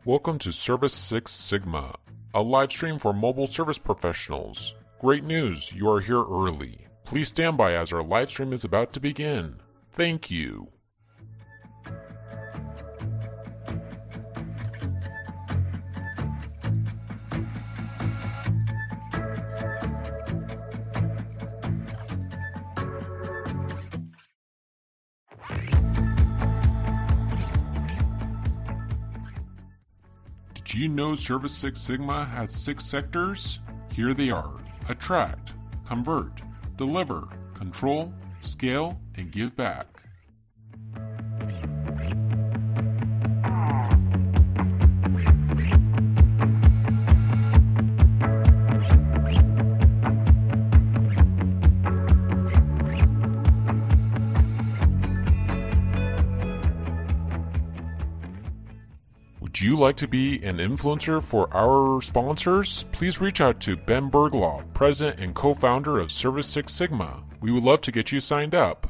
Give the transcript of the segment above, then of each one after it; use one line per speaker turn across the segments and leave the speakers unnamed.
Welcome to Service Six Sigma, a live stream for mobile service professionals. Great news, you are here early. Please stand by as our live stream is about to begin. Thank you. Did you know Service Six Sigma has 6 sectors? Here they are: attract, convert, deliver, control, scale, and give back. Would you like to be an influencer for our sponsors? Please reach out to Ben Bergloff, President and Co-founder of Service Six Sigma. We would love to get you signed up.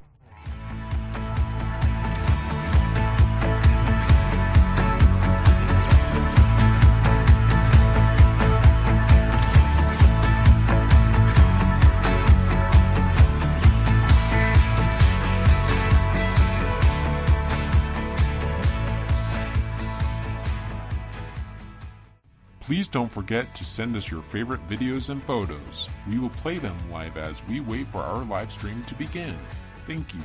Please don't forget to send us your favorite videos and photos. We will play them live as we wait for our live stream to begin. Thank you.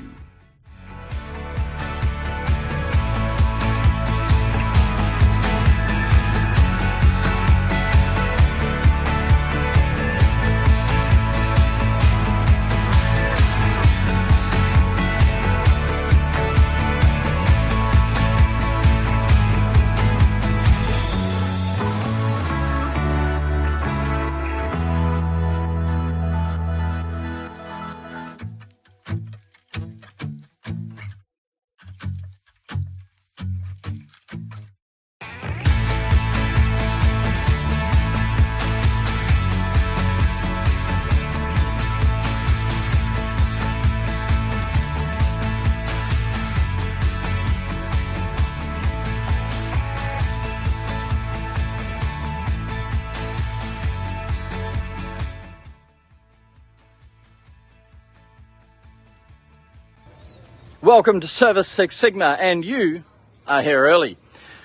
Welcome to Service Six Sigma, and you are here early.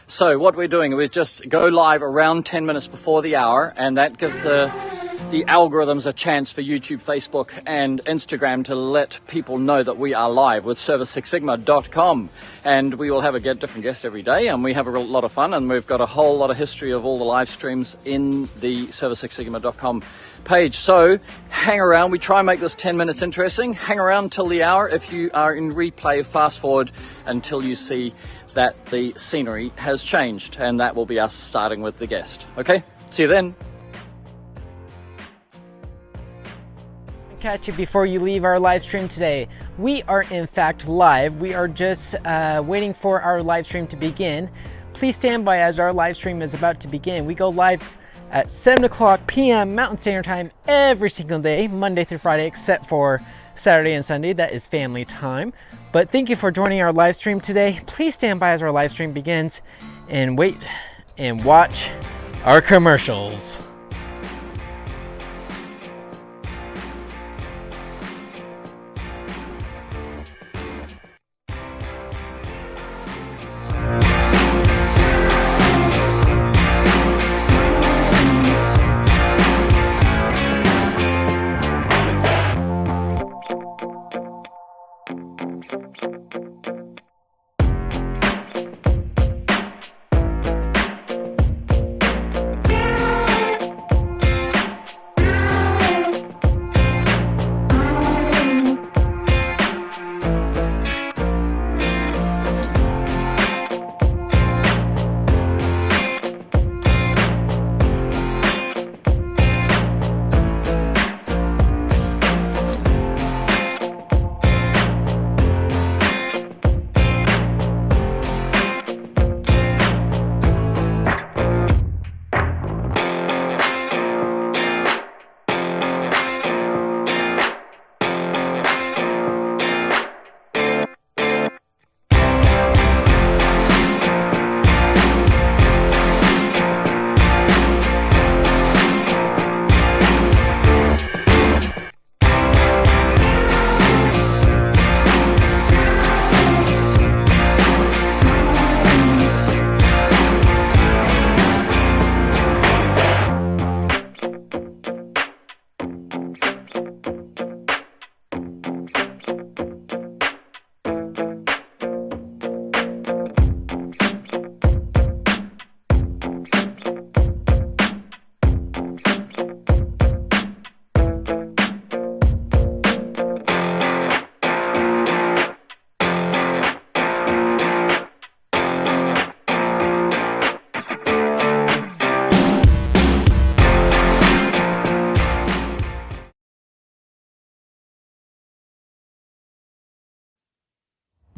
So what we're doing, we just go live around 10 minutes before the hour, and that gives the algorithms a chance for YouTube, Facebook, and Instagram to let people know that we are live with service6sigma.com. And we will have a different guest every day, and we have a lot of fun, and we've got a whole lot of history of all the live streams in the service6sigma.com page. So hang around. We try and make this 10 minutes interesting. Hang around till the hour. If you are in replay, fast forward until you see that the scenery has changed, and that will be us starting with the guest. Okay, see you then.
Catch you before you leave our live stream today. We are in fact live. We are just waiting for our live stream to begin. Please stand by as our live stream is about to begin. We go live at 7 o'clock p.m. Mountain Standard Time every single day, Monday through Friday, except for Saturday and Sunday. That is family time. But thank you for joining our live stream today. Please stand by as our live stream begins and wait and watch our commercials.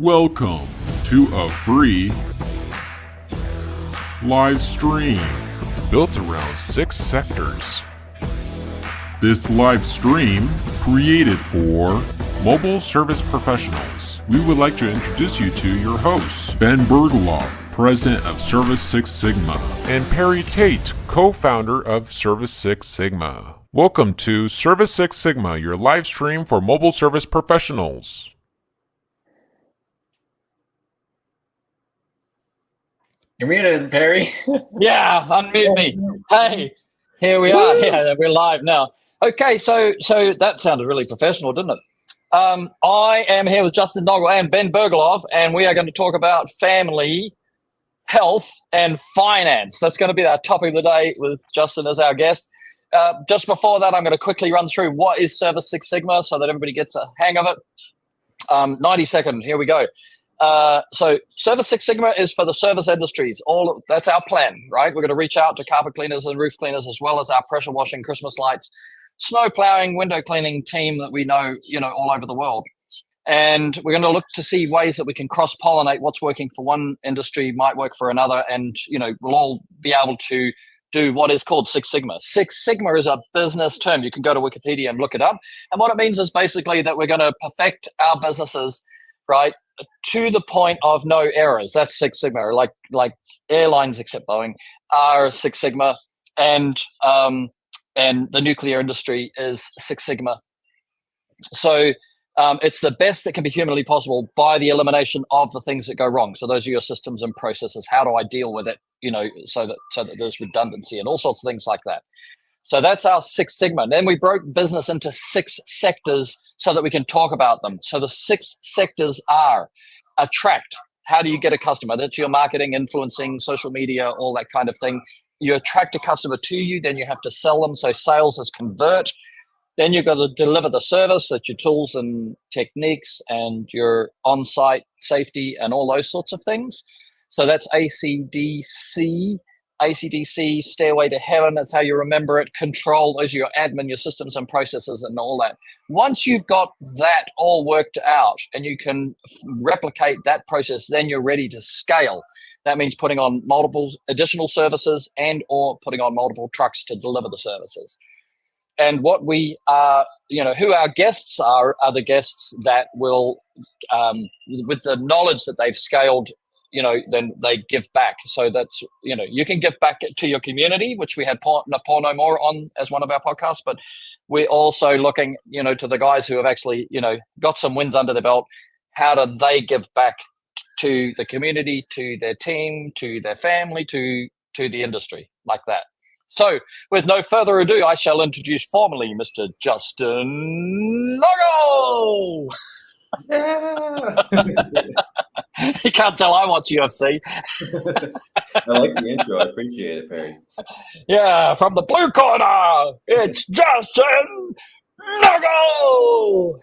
Welcome to a free live stream built around 6 sectors. This live stream created for mobile service professionals. We would like to introduce you to your hosts, Ben Bergloff, President of Service Six Sigma, and Perry Tate, Co-founder of Service Six Sigma. Welcome to Service Six Sigma, your live stream for mobile service professionals.
You're muted, Perry.
Yeah, unmute me. Hey, here we are. Yeah, we're live now. Okay, so that sounded really professional, didn't it? I am here with Justin Noggle and Ben Bergloff, and we are going to talk about family, health, and finance. That's going to be our topic of the day with Justin as our guest. Just before that, I'm going to quickly run through what is Service Six Sigma so that everybody gets a hang of it. 90 seconds, here we go. So Service Six Sigma is for the service industries. That's our plan, right? We're going to reach out to carpet cleaners and roof cleaners, as well as our pressure washing, Christmas lights, snow plowing, window cleaning team that we know, all over the world. And we're going to look to see ways that we can cross-pollinate what's working for one industry might work for another. And, we'll all be able to do what is called Six Sigma. Six Sigma is a business term. You can go to Wikipedia and look it up. And what it means is basically that we're going to perfect our businesses, right, to the point of no errors. That's Six Sigma. Like airlines, except Boeing, are Six Sigma, and the nuclear industry is Six Sigma. So it's the best that can be humanly possible by the elimination of the things that go wrong. So those are your systems and processes. How do I deal with it? So that there's redundancy and all sorts of things like that. So that's our Six Sigma. Then we broke business into 6 sectors so that we can talk about them. So the 6 sectors are attract. How do you get a customer? That's your marketing, influencing, social media, all that kind of thing. You attract a customer to you, then you have to sell them. So sales is convert. Then you've got to deliver the service. That's your tools and techniques and your on-site safety and all those sorts of things. So that's ACDC. ACDC, Stairway to Heaven, that's how you remember it. Control, those are your admin, your systems and processes and all that. Once you've got that all worked out and you can replicate that process, then you're ready to scale. That means putting on multiple additional services and or putting on multiple trucks to deliver the services. And what we are, who our guests are the guests that will, with the knowledge that they've scaled, then they give back. So that's, you can give back to your community, which we had Paul No More on as one of our podcasts, but we're also looking, to the guys who have actually, got some wins under their belt. How do they give back to the community, to their team, to their family, to the industry, like that? So with no further ado, I shall introduce formally Mr. Justin Noggle.
Yeah.
You can't tell I watch UFC.
I like the intro. I appreciate it, Perry.
Yeah, from the blue corner, it's Justin Noggle.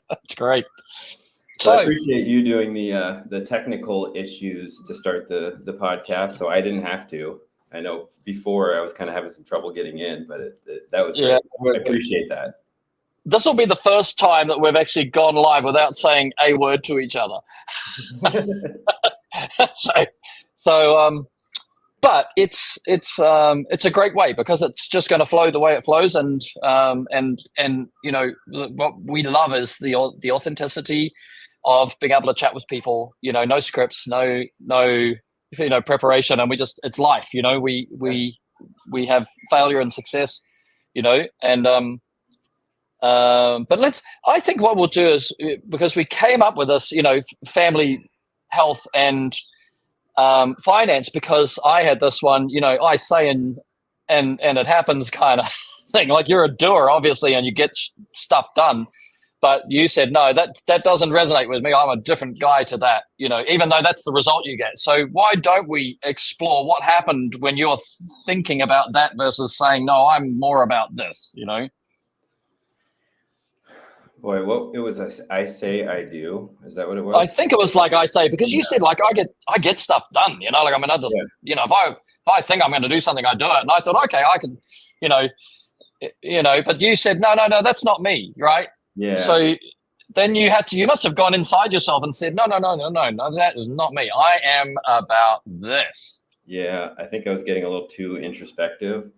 That's great.
So I appreciate you doing the technical issues to start the podcast, so I didn't have to. I know before I was kind of having some trouble getting in, but that was great. So I appreciate that.
This will be the first time that we've actually gone live without saying a word to each other. But it's a great way because it's just going to flow the way it flows, and what we love is the authenticity of being able to chat with people. No scripts, no preparation, and it's life. We have failure and success, and. But I think what we'll do is, because we came up with this, family, health, and finance, because I had this one, I say and it happens kind of thing. Like, you're a doer, obviously, and you get stuff done. But you said, no, that doesn't resonate with me. I'm a different guy to that, even though that's the result you get. So why don't we explore what happened when you're thinking about that versus saying, no, I'm more about this,
Boy, what it was, I say, I do. Is that what it was?
I think it was like I say, because you said, like, I get stuff done, I just, if I think I'm going to do something, I do it. And I thought, okay, I could, but you said, no, that's not me. Right.
Yeah.
So then you must have gone inside yourself and said, no, that is not me. I am about this.
Yeah, I think I was getting a little too introspective.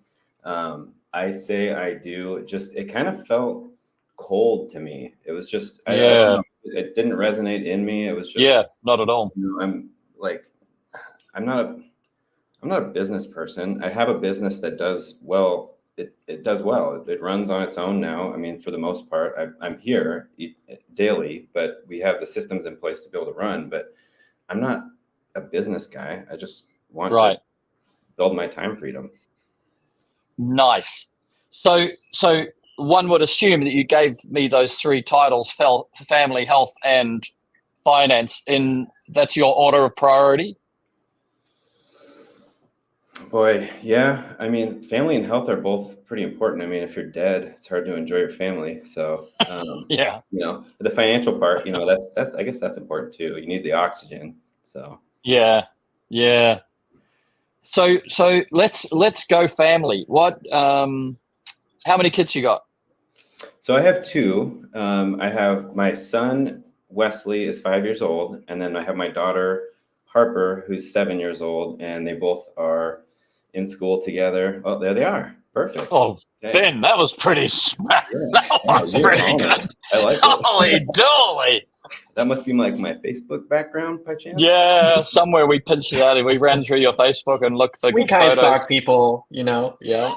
I say I do. It kind of felt cold to me. It was just, I don't know, it didn't resonate in me. It was just,
not at all.
I'm not a business person. I have a business that does well. It does well. It runs on its own now. I mean, for the most part, I'm here daily, but we have the systems in place to be able to run. But I'm not a business guy. I just want to build my time freedom.
Nice. So one would assume that you gave me those 3 titles: family, health, and finance. That's your order of priority.
Boy, yeah. I mean, family and health are both pretty important. I mean, if you're dead, it's hard to enjoy your family. So,
yeah,
the financial part, that's I guess that's important too. You need the oxygen. So,
yeah. So let's go family. What? How many kids you got?
So I have 2. I have my son Wesley is 5 years old, and then I have my daughter Harper, who's 7 years old, and they both are in school together. Oh, there they are. Perfect.
Oh, okay. Ben, that was pretty smart. Yeah. That was pretty good.
I like it.
Holy dolly.
That must be like my Facebook background by chance.
Yeah, somewhere we pinched it out and we ran through your Facebook and looked for
we kind of stalk people, Yeah.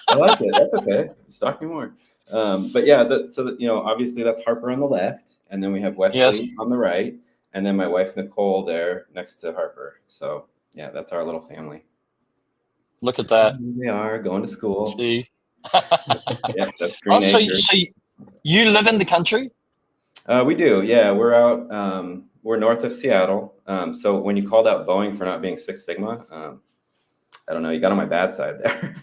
I like it. That's okay. Stalk me more. But yeah, obviously that's Harper on the left, and then we have Wesley on the right, and then my wife Nicole there next to Harper. So yeah, that's our little family.
Look at that.
They are going to school.
See.
Yeah, that's green acres.
So you live in the country?
We do. Yeah, we're out. We're north of Seattle. So when you called out Boeing for not being Six Sigma, I don't know. You got on my bad side there.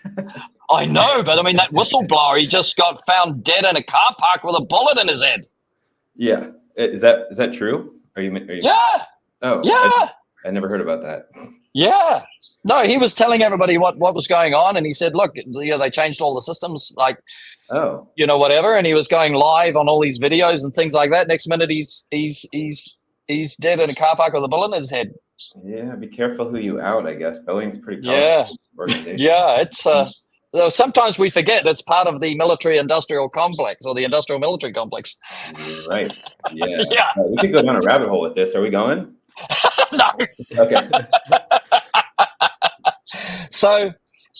I know, but I mean that whistleblower, he just got found dead in a car park with a bullet in his head.
Yeah, is that true? Are you?
Yeah.
Oh, yeah. I never heard about that.
Yeah. No, he was telling everybody what was going on, and he said, "Look, they changed all the systems, like, whatever." And he was going live on all these videos and things like that. Next minute, he's dead in a car park with a bullet in his head.
Yeah, be careful who you out. I guess Boeing's pretty powerful organization.
Yeah, it's sometimes we forget it's part of the military-industrial complex or the industrial-military complex.
Right. Yeah. Yeah. We could go down a rabbit hole with this. Are we going?
No.
Okay.
So,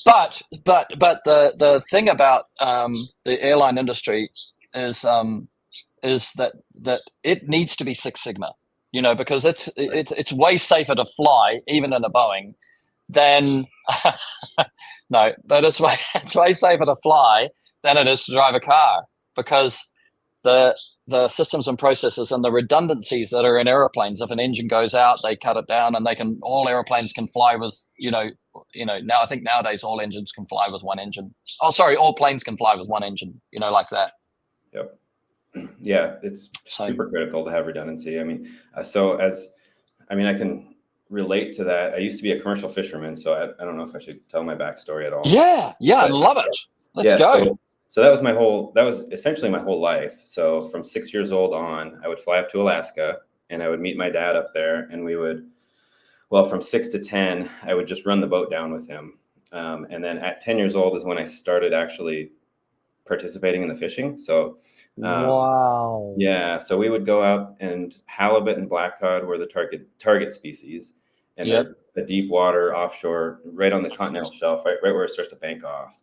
but the thing about the airline industry is that it needs to be Six Sigma, because it's way safer to fly even in a Boeing than no, but it's way safer to fly than it is to drive a car, because the systems and processes and the redundancies that are in airplanes. If an engine goes out, they cut it down, and all airplanes can fly with, now I think nowadays all engines can fly with one engine. Oh, sorry, all planes can fly with one engine, like that.
Yep. Yeah, it's super critical to have redundancy. I mean, I can relate to that. I used to be a commercial fisherman, so I don't know if I should tell my backstory at all.
Yeah, I love it. Let's go.
So that was essentially my whole life. So from 6 years old on, I would fly up to Alaska, and I would meet my dad up there, and from 6 to 10, I would just run the boat down with him. And then at 10 years old is when I started actually participating in the fishing. So,
wow.
Yeah. So we would go out, and halibut and blackcod were the target species, and the deep water offshore, right on the continental shelf, right where it starts to bank off.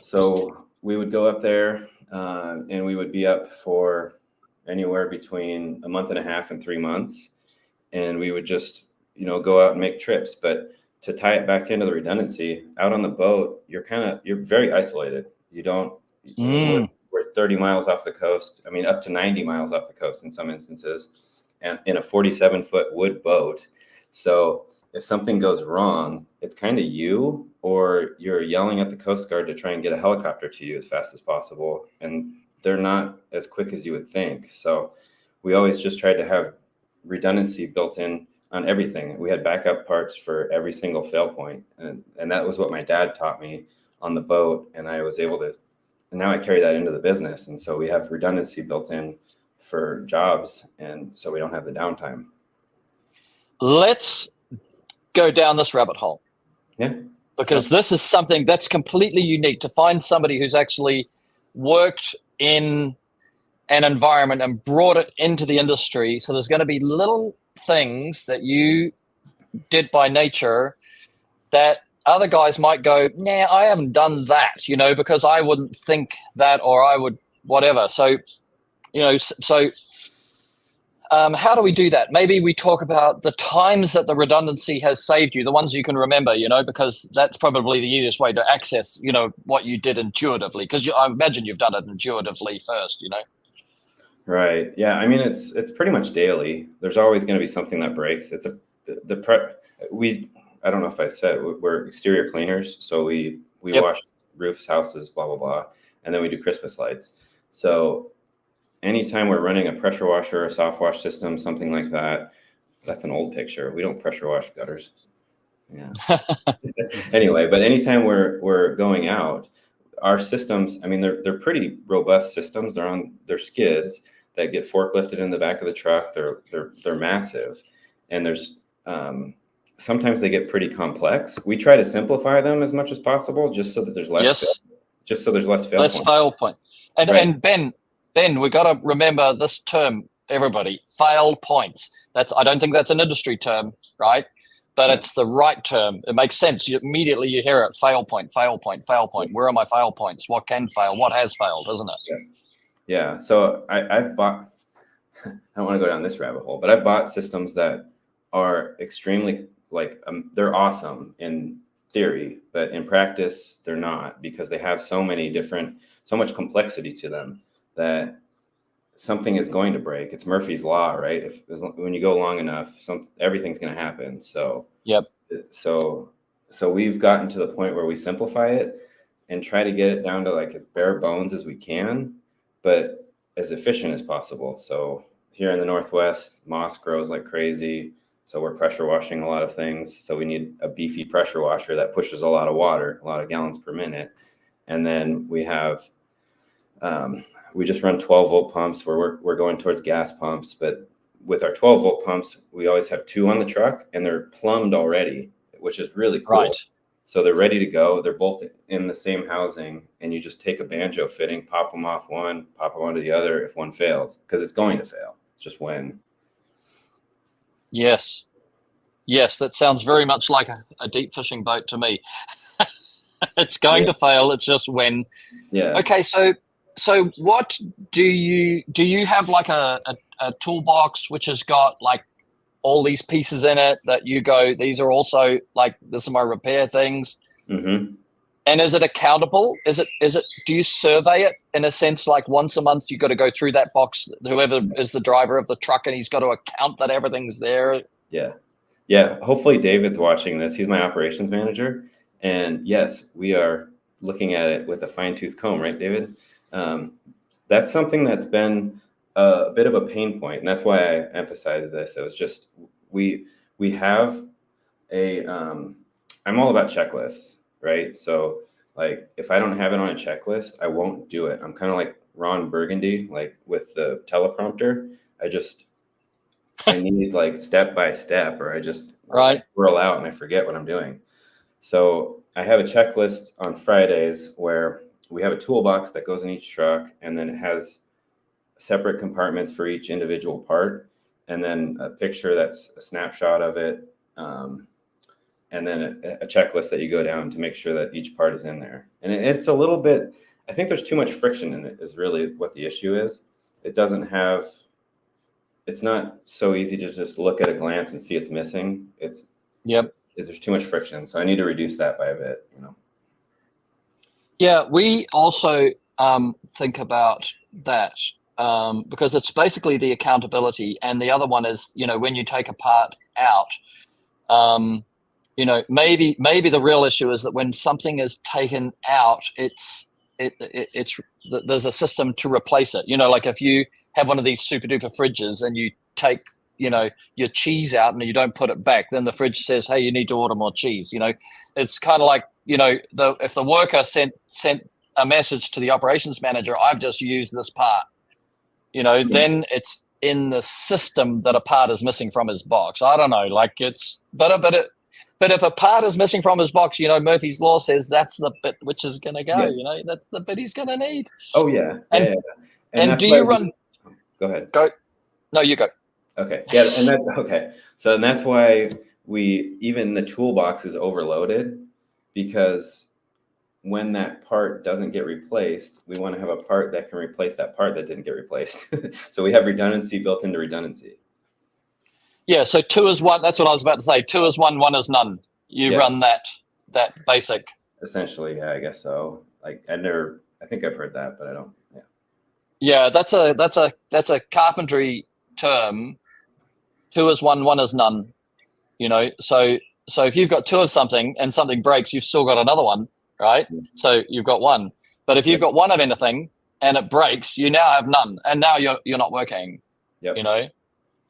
So we would go up there, and we would be up for anywhere between a month and a half and 3 months. And we would just, go out and make trips. But to tie it back into the redundancy, out on the boat, you're very isolated. We're 30 miles off the coast. I mean, up to 90 miles off the coast in some instances, and in a 47-foot wood boat. So if something goes wrong, it's kind of you, or you're yelling at the Coast Guard to try and get a helicopter to you as fast as possible. And they're not as quick as you would think. So we always just tried to have redundancy built in on everything. We had backup parts for every single fail point. And that was what my dad taught me on the boat. And I was able to, and now I carry that into the business. And so we have redundancy built in for jobs, and so we don't have the downtime.
Let's go down this rabbit hole.
Yeah.
Because this is something that's completely unique, to find somebody who's actually worked in an environment and brought it into the industry. So there's going to be little things that you did by nature that other guys might go, nah, I haven't done that, you know, because I wouldn't think that, or I would whatever. So, you know, how do we do that? Maybe we talk about the times that the redundancy has saved you, the ones you can remember, you know, because that's probably the easiest way to access, you know, what you did intuitively, because I imagine you've done it intuitively first, you know.
Right. Yeah. I mean, it's pretty much daily. There's always going to be something that breaks. I don't know if I said, we're exterior cleaners. So we wash roofs, houses, blah, blah, blah. And then we do Christmas lights. So anytime we're running a pressure washer, a soft wash system, something like that, that's an old picture. We don't pressure wash gutters. Yeah. Anyway, but anytime we're going out, our systems, I mean, they're pretty robust systems. They're skids that get forklifted in the back of the truck. They're massive, and there's sometimes they get pretty complex. We try to simplify them as much as possible, just so that there's less. Just so there's less fail point.
And
right.
And Ben, we got to remember this term, everybody, fail points. I don't think that's an industry term, right? But it's the right term. It makes sense. Immediately you hear it, fail point, fail point, fail point. Where are my fail points? What can fail? What has failed, isn't it?
Yeah. So I've bought, I don't want to go down this rabbit hole, but I've bought systems that are extremely, they're awesome in theory, but in practice, they're not, because they have so much complexity to them that something is going to break. It's Murphy's Law, right? When you go long enough, everything's going to happen. So, So we've gotten to the point where we simplify it and try to get it down to as bare bones as we can, but as efficient as possible. So here in the Northwest, moss grows like crazy. So we're pressure washing a lot of things. So we need a beefy pressure washer that pushes a lot of water, a lot of gallons per minute. And then we have, we just run 12-volt pumps where we're going towards gas pumps. But with our 12-volt pumps, we always have 2 on the truck, and they're plumbed already, which is really cool. Right. So they're ready to go. They're both in the same housing, and you just take a banjo fitting, pop them off one, pop them onto the other if one fails, because it's going to fail. It's just when.
Yes, that sounds very much like a deep fishing boat to me. It's going to fail. It's just when.
Yeah.
Okay, so what do you have a toolbox which has got all these pieces in it that you go, these are also this are my repair things?
Mm-hmm.
And is it accountable? Is it? Do you survey it in a sense, once a month you got to go through that box, whoever is the driver of the truck, and he's got to account that everything's there?
Yeah. Hopefully David's watching this. He's my operations manager, and yes, we are looking at it with a fine-tooth comb, right, David? That's something that's been a bit of a pain point, and that's why I emphasize this. It was just we have a. I'm all about checklists. Right. So if I don't have it on a checklist, I won't do it. I'm kind of like Ron Burgundy, with the teleprompter. I need step by step, or I swirl out and I forget what I'm doing. So I have a checklist on Fridays where we have a toolbox that goes in each truck, and then it has separate compartments for each individual part, and then a picture that's a snapshot of it. And then a checklist that you go down to make sure that each part is in there. And it's a little bit, I think there's too much friction in it is really what the issue is. It's not so easy to just look at a glance and see it's missing. There's too much friction. So I need to reduce that by a bit,
Yeah, we also think about that because it's basically the accountability. And the other one is, when you take a part out, maybe the real issue is that when something is taken out, there's a system to replace it. If you have one of these super duper fridges and you take, your cheese out and you don't put it back, then the fridge says, hey, you need to order more cheese. It's kind of like, if the worker sent a message to the operations manager, I've just used this part. then it's in the system that a part is missing from his box. I don't know, like but if a part is missing from his box, Murphy's Law says that's the bit which is going to go,
Yes.
that's the bit he's going to need.
Oh, yeah.
And
that's
do you run?
Go ahead.
Go. No, you go.
Okay. Yeah. And okay. So that's why even the toolbox is overloaded, because when that part doesn't get replaced, we want to have a part that can replace that part that didn't get replaced. So we have redundancy built into redundancy.
Yeah, so 2 is 1. That's what I was about to say. 2 is 1, 1 is none. You run that basic.
Essentially, yeah, I guess so. Like I think I've heard that, but I don't. Yeah.
Yeah, that's a carpentry term. 2 is 1, 1 is none. So if you've got 2 of something and something breaks, you've still got another one, right? So you've got 1. But if you've got 1 of anything and it breaks, you now have none, and now you're not working.
Yep.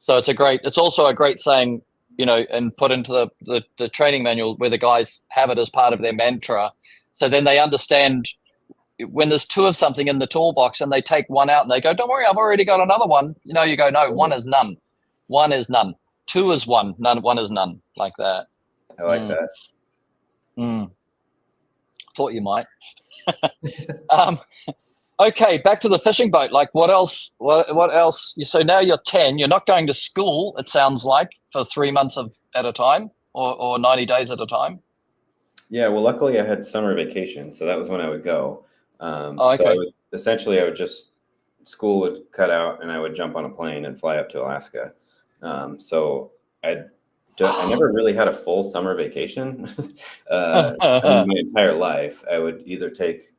So it's also a great saying, and put into the training manual where the guys have it as part of their mantra. So then they understand when there's 2 of something in the toolbox and they take 1 out and they go, don't worry, I've already got another one. You go, no, 1 is none. 1 is none. 2 is 1. 1 is none. Like that.
I like that.
Thought you might. Okay, back to the fishing boat. Like what else? What else? So now you're 10. You're not going to school, it sounds like, for 3 months at a time or 90 days at a time.
Yeah, well, luckily I had summer vacation, so that was when I would go.
Okay.
So school would cut out and I would jump on a plane and fly up to Alaska. So I never really had a full summer vacation. My entire life, I would either take,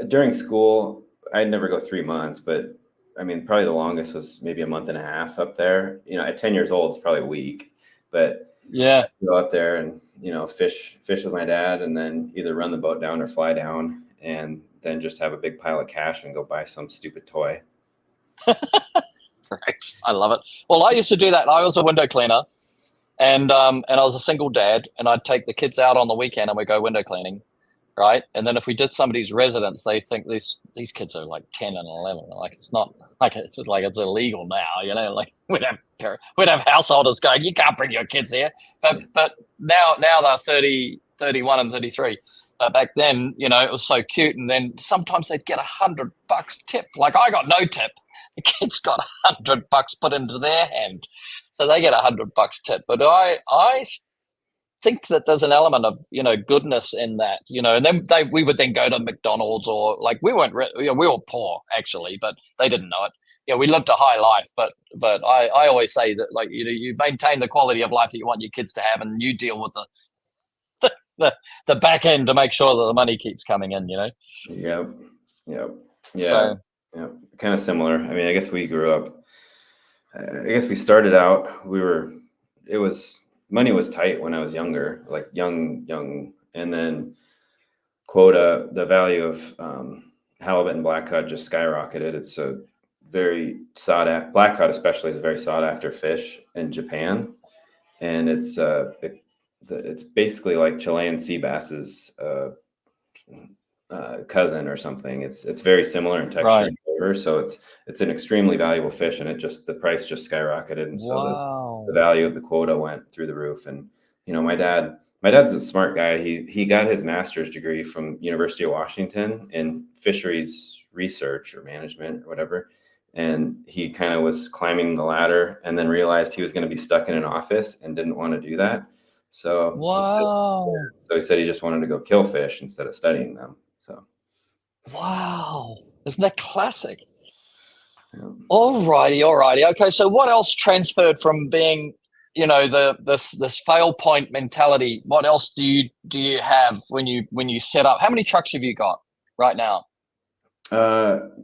during school, I'd never go 3 months, but I mean, probably the longest was maybe a month and a half up there. At 10 years old, it's probably a week, but go up there and, fish with my dad, and then either run the boat down or fly down, and then just have a big pile of cash and go buy some stupid toy.
Right. I love it. Well, I used to do that. I was a window cleaner, and I was a single dad, and I'd take the kids out on the weekend and we'd go window cleaning. Right. And then if we did somebody's residence, they think these kids are like 10 and 11. Like it's not like it's illegal now, like we'd have householders going, you can't bring your kids here. But now they're 30, 31 and 33. But back then, it was so cute. And then sometimes they'd get $100 tip. Like I got no tip. The kids got $100 put into their hand. So they get $100 tip. But I think that there's an element of goodness in that, and then we would then go to McDonald's, or like we were poor actually, but they didn't know it. We lived a high life, but I always say that, like, you maintain the quality of life that you want your kids to have, and you deal with the back end to make sure that the money keeps coming in.
Yep. Yeah.
So,
yeah, kind of similar. I mean, I guess we grew up. I guess we started out. Money was tight when I was younger, like young. And then the value of halibut and blackcod just skyrocketed. It's a very blackcod especially is a very sought after fish in Japan. And it's basically like Chilean sea bass's cousin or something. It's very similar in texture and flavor. So it's an extremely valuable fish, and the price just skyrocketed. And so the value of the quota went through the roof. And, my dad's a smart guy. He got his master's degree from University of Washington in fisheries research or management or whatever. And he kind of was climbing the ladder and then realized he was going to be stuck in an office and didn't want to do that. So he said he just wanted to go kill fish instead of studying them. So,
wow, isn't that classic? Yeah. All righty. Okay, so what else transferred from being, this fail point mentality? What else do you have when you set up? How many trucks have you got right now?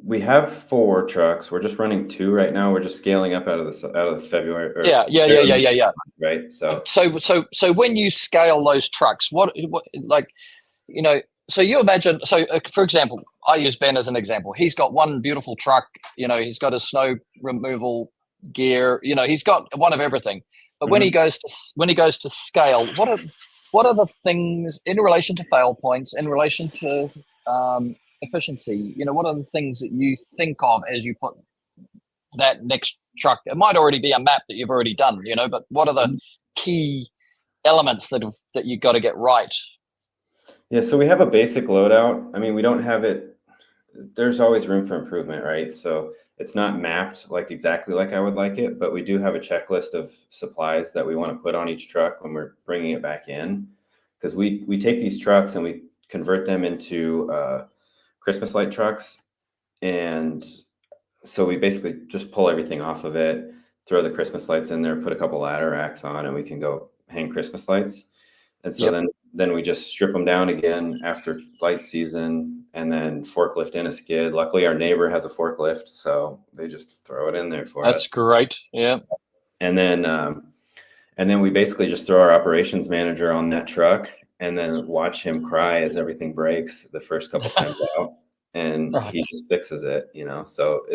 We have 4 trucks. We're just running 2 right now. We're just scaling up out of the February.
Yeah.
Right.
So when you scale those trucks, what so you imagine. So for example, I use Ben as an example. He's got one beautiful truck. He's got his snow removal gear. He's got one of everything. But when he goes to scale, what are the things in relation to fail points, in relation to efficiency, what are the things that you think of as you put that next truck? It might already be a map that you've already done, but what are the key elements that you got to get right?
Yeah, so we have a basic loadout. I mean, we don't have it. There's always room for improvement, right? So it's not mapped like exactly like I would like it, but we do have a checklist of supplies that we want to put on each truck when we're bringing it back in, because we take these trucks and we convert them into Christmas light trucks, and so we basically just pull everything off of it, throw the Christmas lights in there, put a couple ladder racks on, and we can go hang Christmas lights. And so then we just strip them down again after light season, and then forklift in a skid. Luckily, our neighbor has a forklift, so they just throw it in there for us.
That's great. Yeah.
And then we basically just throw our operations manager on that truck and then watch him cry as everything breaks the first couple times out. And he just fixes it, So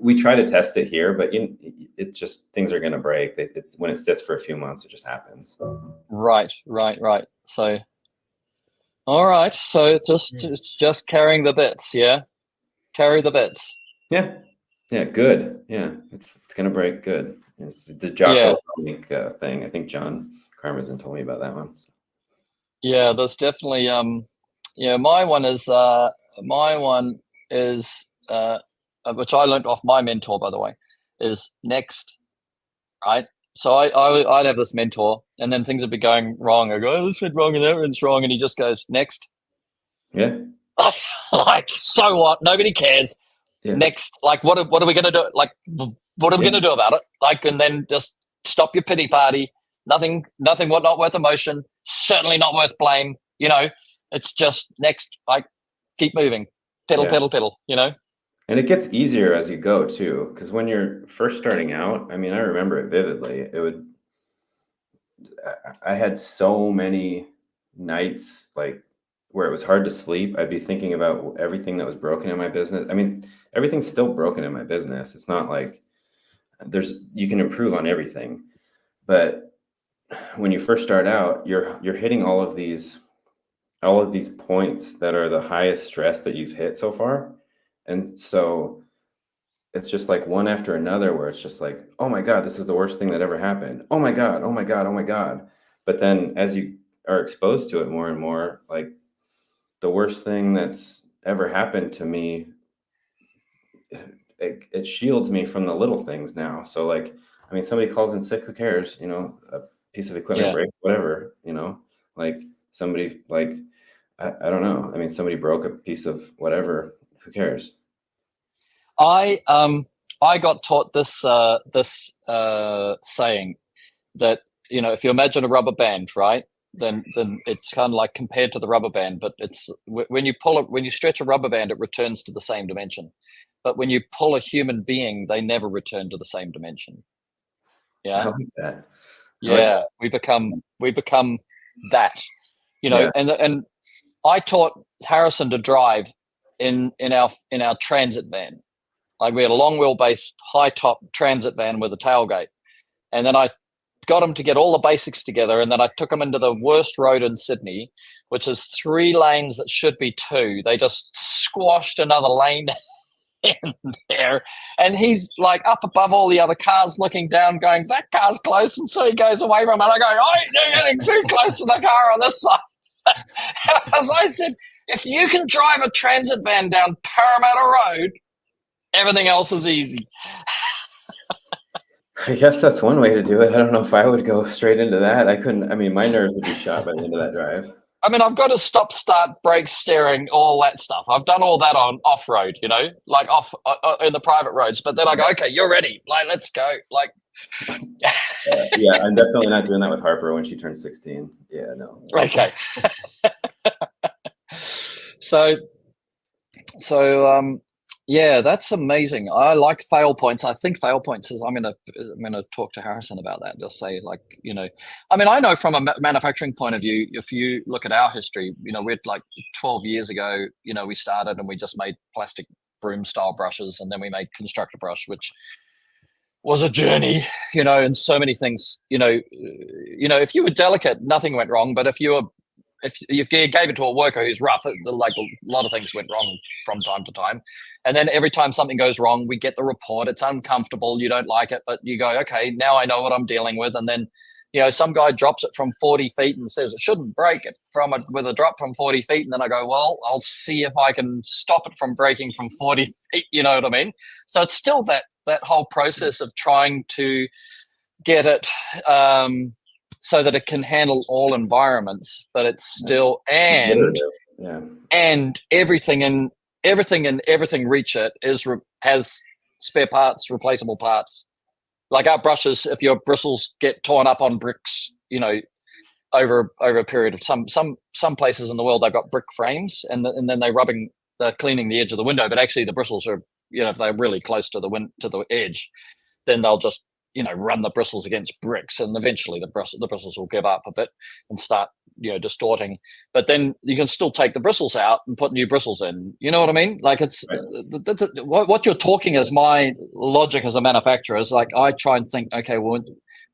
we try to test it here, but it just, things are going to break. It's when it sits for a few months, it just happens.
Right. So, all right. So it's just carrying the bits. Yeah. Carry the bits.
Yeah. Good. Yeah. It's going to break. Good. It's the Jocko thing. I think John Karmazin told me about that one.
Yeah. There's definitely, my one is, which I learned off my mentor, by the way, is next, right? So I'd have this mentor, and then things would be going wrong. I go, this went wrong and that went wrong, and he just goes, next.
Yeah.
Like, so what? Nobody cares. Yeah. Next. Like, what are we going to do? Like, what are we going to do about it? Like, and then just stop your pity party. Nothing not worth emotion. Certainly not worth blame. It's just next, like, keep moving, pedal,
And it gets easier as you go too, because when you're first starting out, I mean, I remember it vividly. I had so many nights like where it was hard to sleep. I'd be thinking about everything that was broken in my business. I mean, everything's still broken in my business. It's not like you can improve on everything, but when you first start out, you're hitting all of these points that are the highest stress that you've hit so far. And so it's just like one after another where it's just like, oh my God, this is the worst thing that ever happened. Oh my God, oh my God, oh my God. But then as you are exposed to it more and more, like the worst thing that's ever happened to me, it shields me from the little things now. So like, I mean, somebody calls in sick, who cares? A piece of equipment breaks, whatever, like somebody like, I don't know. I mean, somebody broke a piece of whatever. Who cares?
I got taught this saying that if you imagine a rubber band, right, then it's kind of like compared to the rubber band, but it's when you stretch a rubber band, it returns to the same dimension. But when you pull a human being, they never return to the same dimension. Yeah,
I like that.
Yeah, we become that. And I taught Harrison to drive in our transit van. Like we had a long wheelbase, high top transit van with a tailgate. And then I got him to get all the basics together. And then I took him into the worst road in Sydney, which is 3 lanes that should be 2. They just squashed another lane in there. And he's like up above all the other cars looking down going, that car's close. And so he goes away from it. I go, oh, you're getting too close to the car on this side. As I said, if you can drive a transit van down Parramatta Road, everything else is easy.
I guess that's one way to do it. I don't know if I would go straight into that. I couldn't. I mean, my nerves would be shot by the end of that drive.
I mean, I've got to stop, start, brake, steering, all that stuff. I've done all that on off-road, like off in the private roads. But then I go, okay, you're ready. Like, let's go. Like,
yeah, I'm definitely not doing that with Harper when she turns 16. Yeah, no.
Okay. So, yeah, that's amazing. I like fail points. I think fail points is I'm gonna talk to Harrison about that. Just say like, I mean, I know from a manufacturing point of view, if you look at our history, we're like 12 years ago, we started and we just made plastic broom style brushes, and then we made constructor brush, which was a journey, and so many things, if you were delicate, nothing went wrong. But if you if you gave it to a worker who's rough, like a lot of things went wrong from time to time. And then every time something goes wrong, we get the report. It's uncomfortable. You don't like it, but you go, okay, now I know what I'm dealing with. And then, some guy drops it from 40 feet and says it shouldn't break it with a drop from 40 feet. And then I go, well, I'll see if I can stop it from breaking from 40 feet. You know what I mean? So it's still that whole process of trying to get it so that it can handle all environments, but it's still, and everything reach it has spare parts, replaceable parts. Like our brushes, if your bristles get torn up on bricks, over a period of some places in the world, they've got brick frames, and then they're cleaning the edge of the window, but actually the bristles are, if they're really close to the edge, then they'll just run the bristles against bricks, and eventually the bristles will give up a bit and start distorting. But then you can still take the bristles out and put new bristles in. You know what I mean? Like it's right. What you're talking is my logic as a manufacturer. Is like I try and think, okay, well,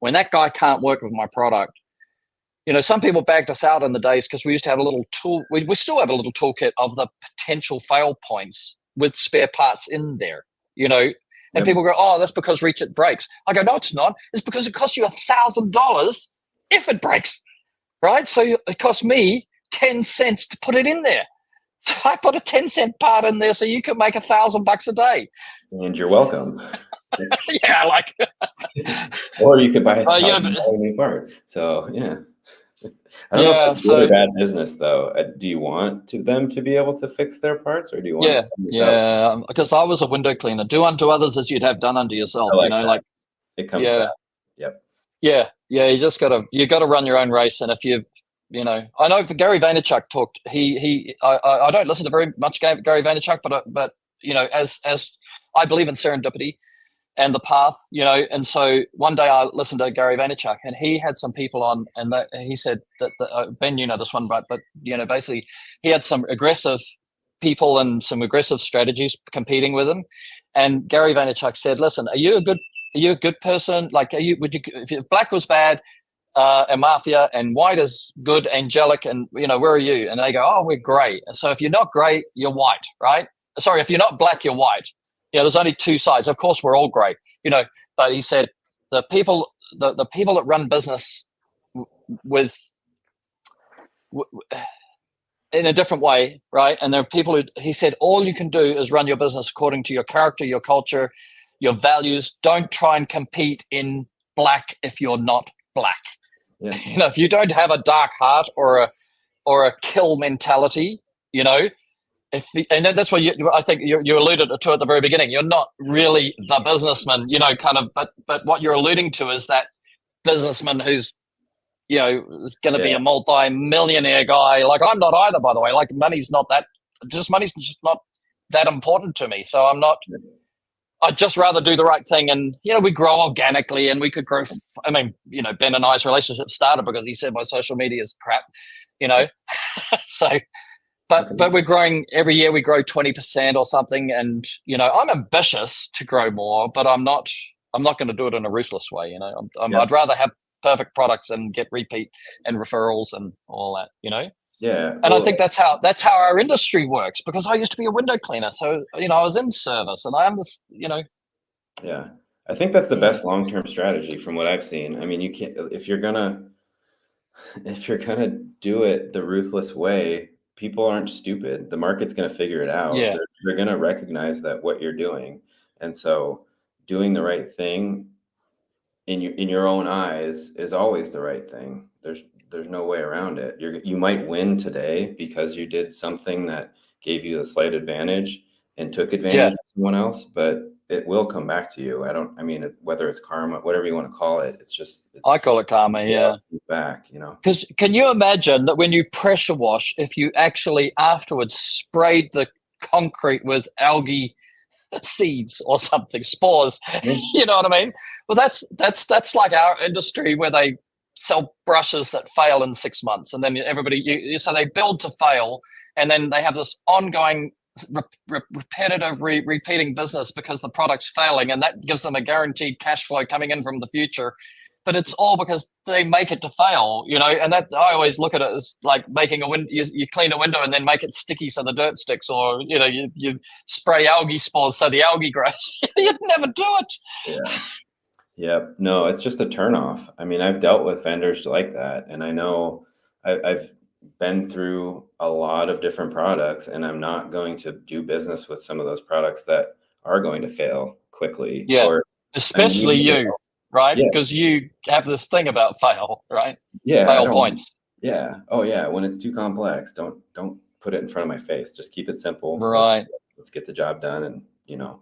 when that guy can't work with my product, some people bagged us out in the days because we used to have a little tool. We still have a little toolkit of the potential fail points with spare parts in there. And people go, oh, that's because Reach It breaks. I go, no, it's not. It's because it costs you $1,000 if it breaks, right? So it cost me 10 cents to put it in there. So I put a 10-cent part in there so you can make $1,000 a day.
And you're welcome.
Yeah, like.
Or you could buy a $1,000 new part. So, yeah. I don't know if it's good or bad business, though. Do you want them to be able to fix their parts, or do you want?
Because I was a window cleaner. Do unto others as you'd have done unto yourself. Like
it comes back. Yep.
Yeah. You just gotta run your own race, and if I know for Gary Vaynerchuk talked. I don't listen to very much Gary Vaynerchuk, but as I believe in serendipity and the path, and so one day I listened to Gary Vaynerchuk, and he had some people on, and he said that Ben, this one, but basically he had some aggressive people and some aggressive strategies competing with him, and Gary Vaynerchuk said, "Listen, are you a good person? Like, if black was bad, and mafia, and white is good, angelic, and where are you?" And they go, "Oh, we're gray." So if you're not gray, you're white, right? Sorry, if you're not black, you're white. There's only two sides. Of course, we're all gray, but he said the people that run business with in a different way, right? And there are people who, he said, all you can do is run your business according to your character, your culture, your values. Don't try and compete in black if you're not black.
Yeah.
If you don't have a dark heart or a kill mentality, and that's what I think you alluded to at the very beginning. You're not really the businessman, but what you're alluding to is that businessman who's, is going to be a multi-millionaire guy. Like I'm not either, by the way. Like money's just not that important to me. So I'd just rather do the right thing. And, we grow organically, and we could grow. Ben and I's relationship started because he said my social media is crap, so. But we're growing every year. We grow 20% or something, and I'm ambitious to grow more, but I'm not going to do it in a ruthless way. I'd rather have perfect products and get repeat and referrals and all that.
Yeah.
And I think that's how our industry works, because I used to be a window cleaner, so I was in service, and I understand.
Yeah, I think that's the best long-term strategy from what I've seen. I mean, you can't if you're gonna do it the ruthless way. People aren't stupid. The market's going to figure it out.
Yeah.
They're going to recognize that what you're doing. And so doing the right thing in your own eyes is always the right thing. There's no way around it. You might win today because you did something that gave you a slight advantage and took advantage of someone else, but it will come back to you. Whether it's karma, whatever you want to call it,
I call it karma. Yeah.
Back,
Because can you imagine that when you pressure wash, if you actually afterwards sprayed the concrete with algae seeds or something, spores, you know what I mean? Well, that's like our industry where they sell brushes that fail in 6 months, and then everybody, so they build to fail, and then they have this ongoing repetitive repeating business because the product's failing, and that gives them a guaranteed cash flow coming in from the future. but it's all because they make it to fail, and that I always look at it as like making a window. You clean a window and then make it sticky so the dirt sticks, or you spray algae spores so the algae grows. You'd never do it.
Yeah. Yep. No, it's just a turnoff. I mean, I've dealt with vendors like that, and I know I've been through a lot of different products, and I'm not going to do business with some of those products that are going to fail quickly.
Yeah,
or
especially you, right?
Yeah.
Because you have this thing about fail, right?
Yeah.
Fail points.
Yeah. Oh, yeah. When it's too complex, don't put it in front of my face. Just keep it simple.
Right.
Let's get the job done, and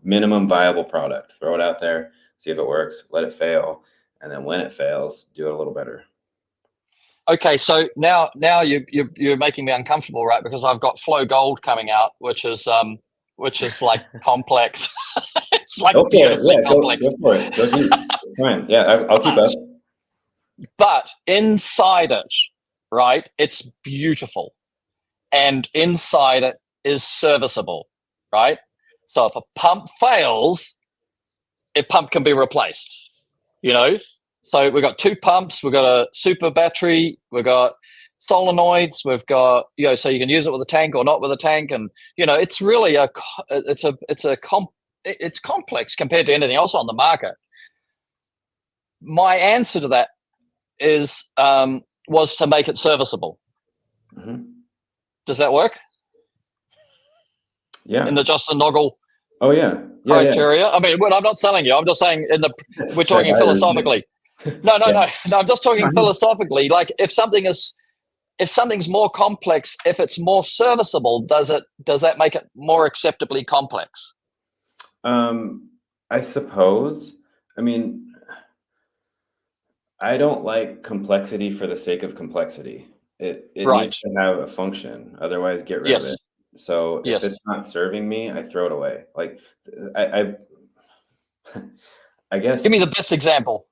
minimum viable product. Throw it out there. See if it works, let it fail, and then when it fails, do it a little better.
Okay, so now you're making me uncomfortable, right? Because I've got Flow Gold coming out, which is like complex. It's like beautifully complex.
Go for it. Go deep. Fine. Yeah, I'll keep up.
But inside it, right, it's beautiful, and inside it is serviceable, right? So if a pump fails, a pump can be replaced, So we've got 2 pumps, we've got a super battery, we've got solenoids, we've got, so you can use it with a tank or not with a tank. And, it's really it's complex compared to anything else on the market. My answer to that was to make it serviceable.
Mm-hmm.
Does that work?
Yeah.
In the Justin Noggle
criteria.
Yeah. I mean, I'm not selling you. I'm just saying we're talking philosophically. No. I'm just talking philosophically. Like if something's more complex, if it's more serviceable, does that make it more acceptably complex?
I suppose. I mean, I don't like complexity for the sake of complexity. It needs to have a function. Otherwise, get rid of it. So if it's not serving me, I throw it away. Like I guess.
Give me the best example.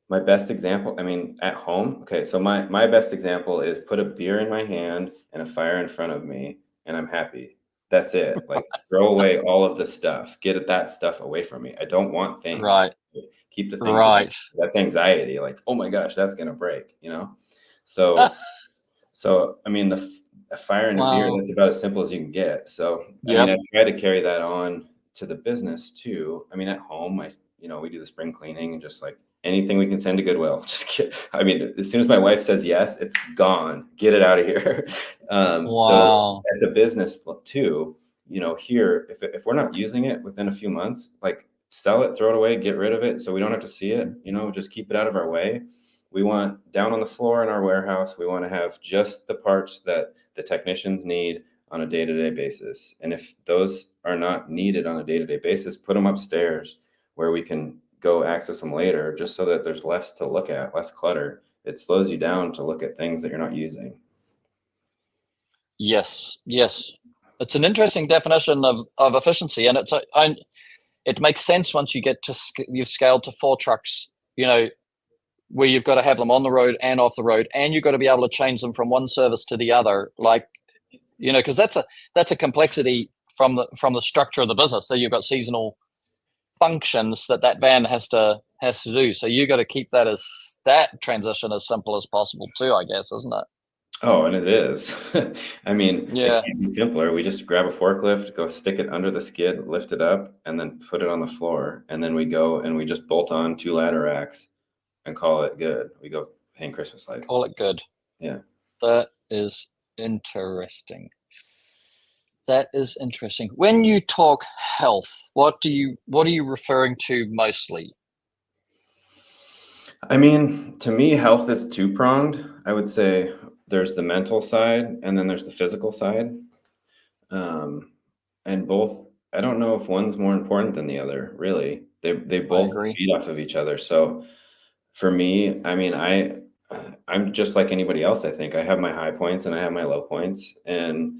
My best example, I mean, at home. Okay, so my best example is put a beer in my hand and a fire in front of me, and I'm happy. That's it. Like throw away all of the stuff. Get that stuff away from me. I don't want things.
Right.
Keep the things.
Right.
That's anxiety. Like, oh my gosh, that's gonna break. So I mean, a fire and a beer, that's about as simple as you can get. So I mean, I try to carry that on to the business too. I mean, at home, we do the spring cleaning and just like anything we can send to Goodwill. I mean, as soon as my wife says yes, it's gone. Get it out of here. So at the business too, here, if we're not using it within a few months, like sell it, throw it away, get rid of it, so we don't have to see it. Just keep it out of our way. We want down on the floor in our warehouse. We want to have just the parts that the technicians need on a day-to-day basis. And if those are not needed on a day-to-day basis, put them upstairs where we can go access them later, just so that there's less to look at, less clutter. It slows you down to look at things that you're not using.
Yes. It's an interesting definition of efficiency, and it makes sense once you get to you've scaled to 4 trucks, where you've got to have them on the road and off the road, and you've got to be able to change them from one service to the other, because that's a complexity from the structure of the business. That you've got seasonal functions that van has to do. So you got to keep that transition as simple as possible too, I guess, isn't it?
Oh, and it is. I mean, it can be simpler. We just grab a forklift, go stick it under the skid, lift it up, and then put it on the floor. And then we go and we just bolt on 2 ladder racks and call it good. We go hang Christmas lights.
Call it good.
Yeah.
That is interesting. When you talk health, what are you referring to mostly?
I mean, to me, health is 2-pronged. I would say there's the mental side and then there's the physical side. And both, I don't know if one's more important than the other, really. They both feed off of each other. So for me, I mean, I'm just like anybody else. I think I have my high points and I have my low points. And,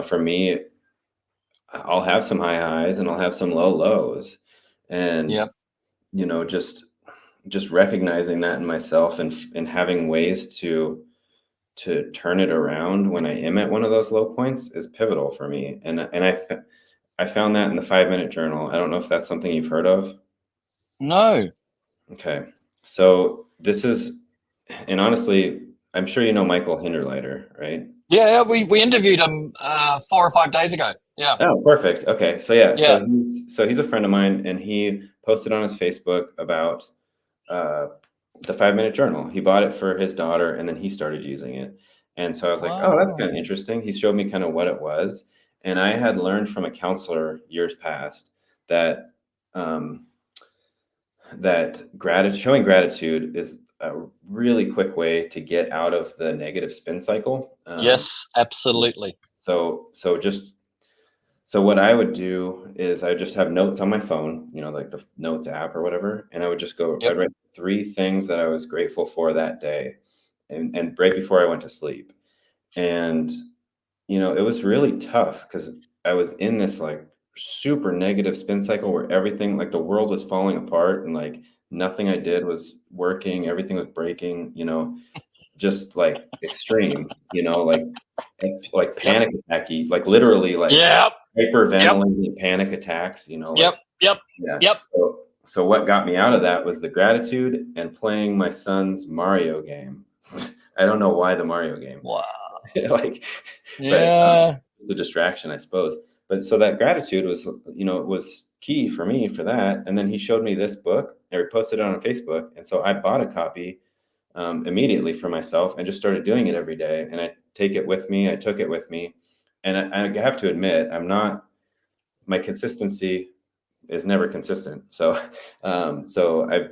for me, I'll have some high highs and I'll have some low lows. And, just recognizing that in myself and having ways to turn it around when I am at one of those low points is pivotal for me. And I found that in the 5-minute journal. I don't know if that's something you've heard of.
No.
Okay. So this is, and honestly, I'm sure you know Michael Hinderleiter, right?
Yeah, we interviewed him 4 or 5 days ago. Yeah.
Oh, perfect. Okay. So yeah,
Yeah.
so he's a friend of mine, and he posted on his Facebook about the 5 Minute Journal. He bought it for his daughter, and then he started using it. And so I was like, oh, that's kind of interesting. He showed me kind of what it was. And I had learned from a counselor years past that showing gratitude is a really quick way to get out of the negative spin cycle.
Yes, absolutely.
So what I would do is I just have notes on my phone, like the notes app or whatever. And I would just go, I'd write 3 things that I was grateful for that day. And right before I went to sleep. And, it was really tough because I was in this like super negative spin cycle where everything, like the world was falling apart and like nothing I did was working. Everything was breaking, just like extreme, like panic attacky, like literally like hyperventilating panic attacks,
Yep.
Yeah. So what got me out of that was the gratitude and playing my son's Mario game. I don't know why the Mario game.
Wow.
But it's a distraction, I suppose. But so that gratitude was, was key for me for that. And then he showed me this book. I posted it on Facebook, and so I bought a copy immediately for myself and just started doing it every day. And I took it with me, and I have to admit, my consistency is never consistent. So I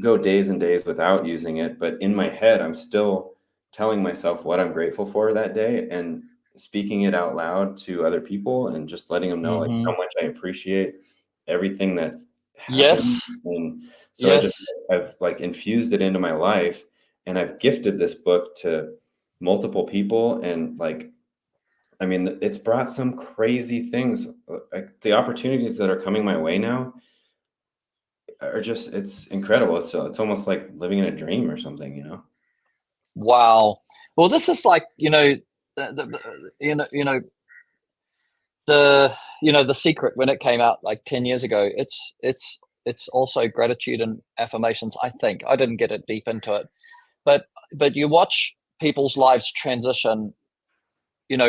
go days and days without using it, but in my head, I'm still telling myself what I'm grateful for that day and speaking it out loud to other people and just letting them know like how much I appreciate everything that happened.
Yes.
And so I've like infused it into my life, and I've gifted this book to multiple people. And like, I mean, it's brought some crazy things. Like the opportunities that are coming my way now are just, it's incredible. So it's almost like living in a dream or something,
Wow. Well, this is like, the secret when it came out like 10 years ago, it's also gratitude and affirmations. I think I didn't get it deep into it, but you watch people's lives transition,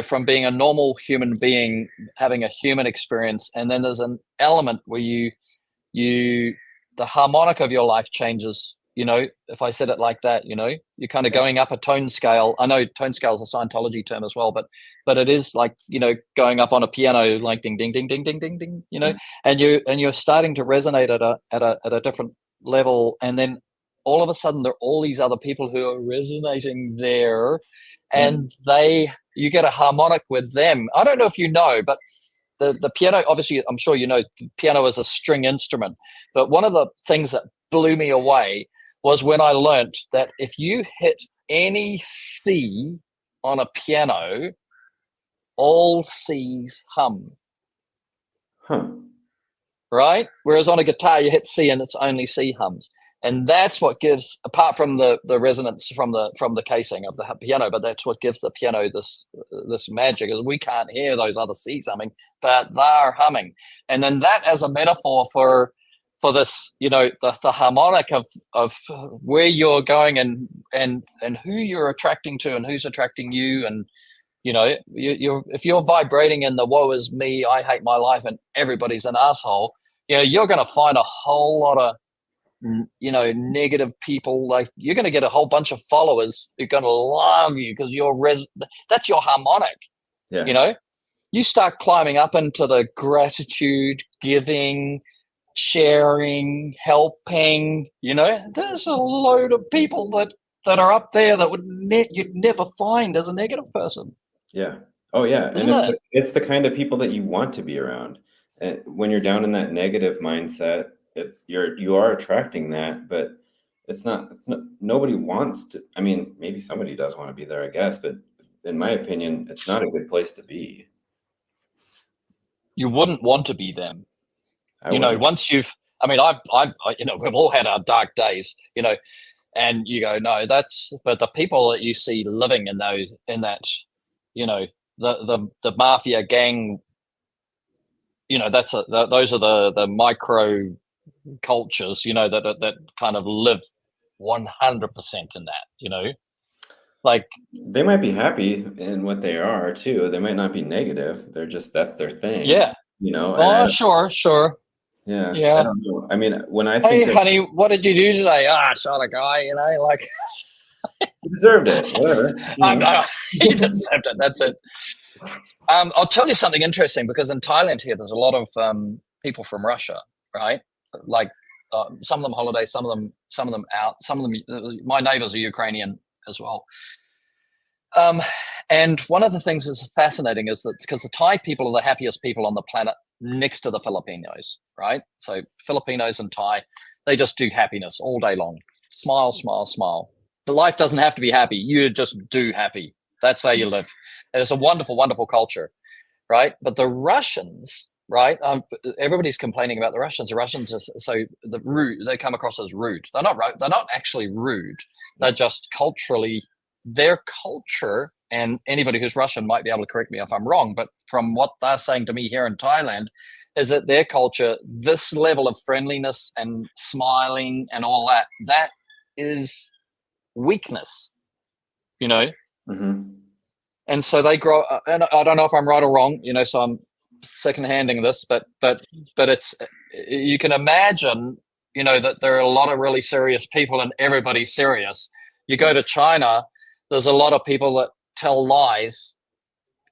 from being a normal human being, having a human experience. And then there's an element where the harmonic of your life changes. If I said it like that, you're kind of going up a tone scale. I know tone scale is a Scientology term as well, but it is like, going up on a piano, like ding, ding, ding, ding, ding, ding, ding, and you're starting to resonate at a different level. And then all of a sudden there are all these other people who are resonating there, and you get a harmonic with them. I don't know if you know, but the piano, obviously, I'm sure the piano is a string instrument. But one of the things that blew me away was when I learned that if you hit any C on a piano, all C's hum. Right? Whereas on a guitar, you hit C and it's only C hums. And that's what gives, apart from the resonance from the casing of the piano, but that's what gives the piano this magic, is we can't hear those other C's humming, but they're humming. And then that as a metaphor for this, the harmonic of where you're going and who you're attracting to and who's attracting you. And, if you're vibrating in the woe is me, I hate my life, and everybody's an asshole, you're going to find a whole lot of, negative people. Like, you're going to get a whole bunch of followers who are going to love you because that's your harmonic.
Yeah.
You start climbing up into the gratitude, giving, sharing, helping, there's a load of people that are up there that you'd never find as a negative person.
Yeah. Oh yeah. And it's the kind of people that you want to be around. And when you're down in that negative mindset, you are attracting that, but it's not, nobody wants to. I mean, maybe somebody does want to be there, I guess, but in my opinion, it's not a good place to be.
You wouldn't want to be them. Once you've, I've we've all had our dark days, and you go, no, but the people that you see living in that, the mafia gang, those are the micro cultures, that kind of live 100% in that, you know? Like,
they might be happy in what they are too. They might not be negative. They're just, that's their thing.
yeah.
You know?
Oh, sure.
Yeah.
Yeah.
I don't know. I mean, when I
Hey,
think of,
honey, what did you do today? I shot a guy, you know, like,
you deserved it. Whatever. You know?
he deserved it. That's it. I'll tell you something interesting, because in Thailand here, there's a lot of people from Russia, right? Like, some of them holiday, some of them out, some of them. My neighbors are Ukrainian as well. And one of the things that's fascinating is that because the Thai people are the happiest people on the planet next to the Filipinos, right? So Filipinos and Thai, they just do happiness all day long. Smile, smile, smile. The life doesn't have to be happy. You just do happy. That's how you live. And it's a wonderful, wonderful culture, right? But the Russians, right? Everybody's complaining about the Russians. The Russians are so rude. They come across as rude. They're not actually rude. They're just culturally, their culture, and anybody who's Russian might be able to correct me if I'm wrong, but from what they're saying to me here in Thailand, is that their culture, this level of friendliness and smiling and all that, that is weakness, you know?
Mm-hmm.
And so they grow, and I don't know if I'm right or wrong, you know, so I'm second-handing this, but it's, you can imagine, you know, that there are a lot of really serious people and everybody's serious. You go to China, there's a lot of people that tell lies.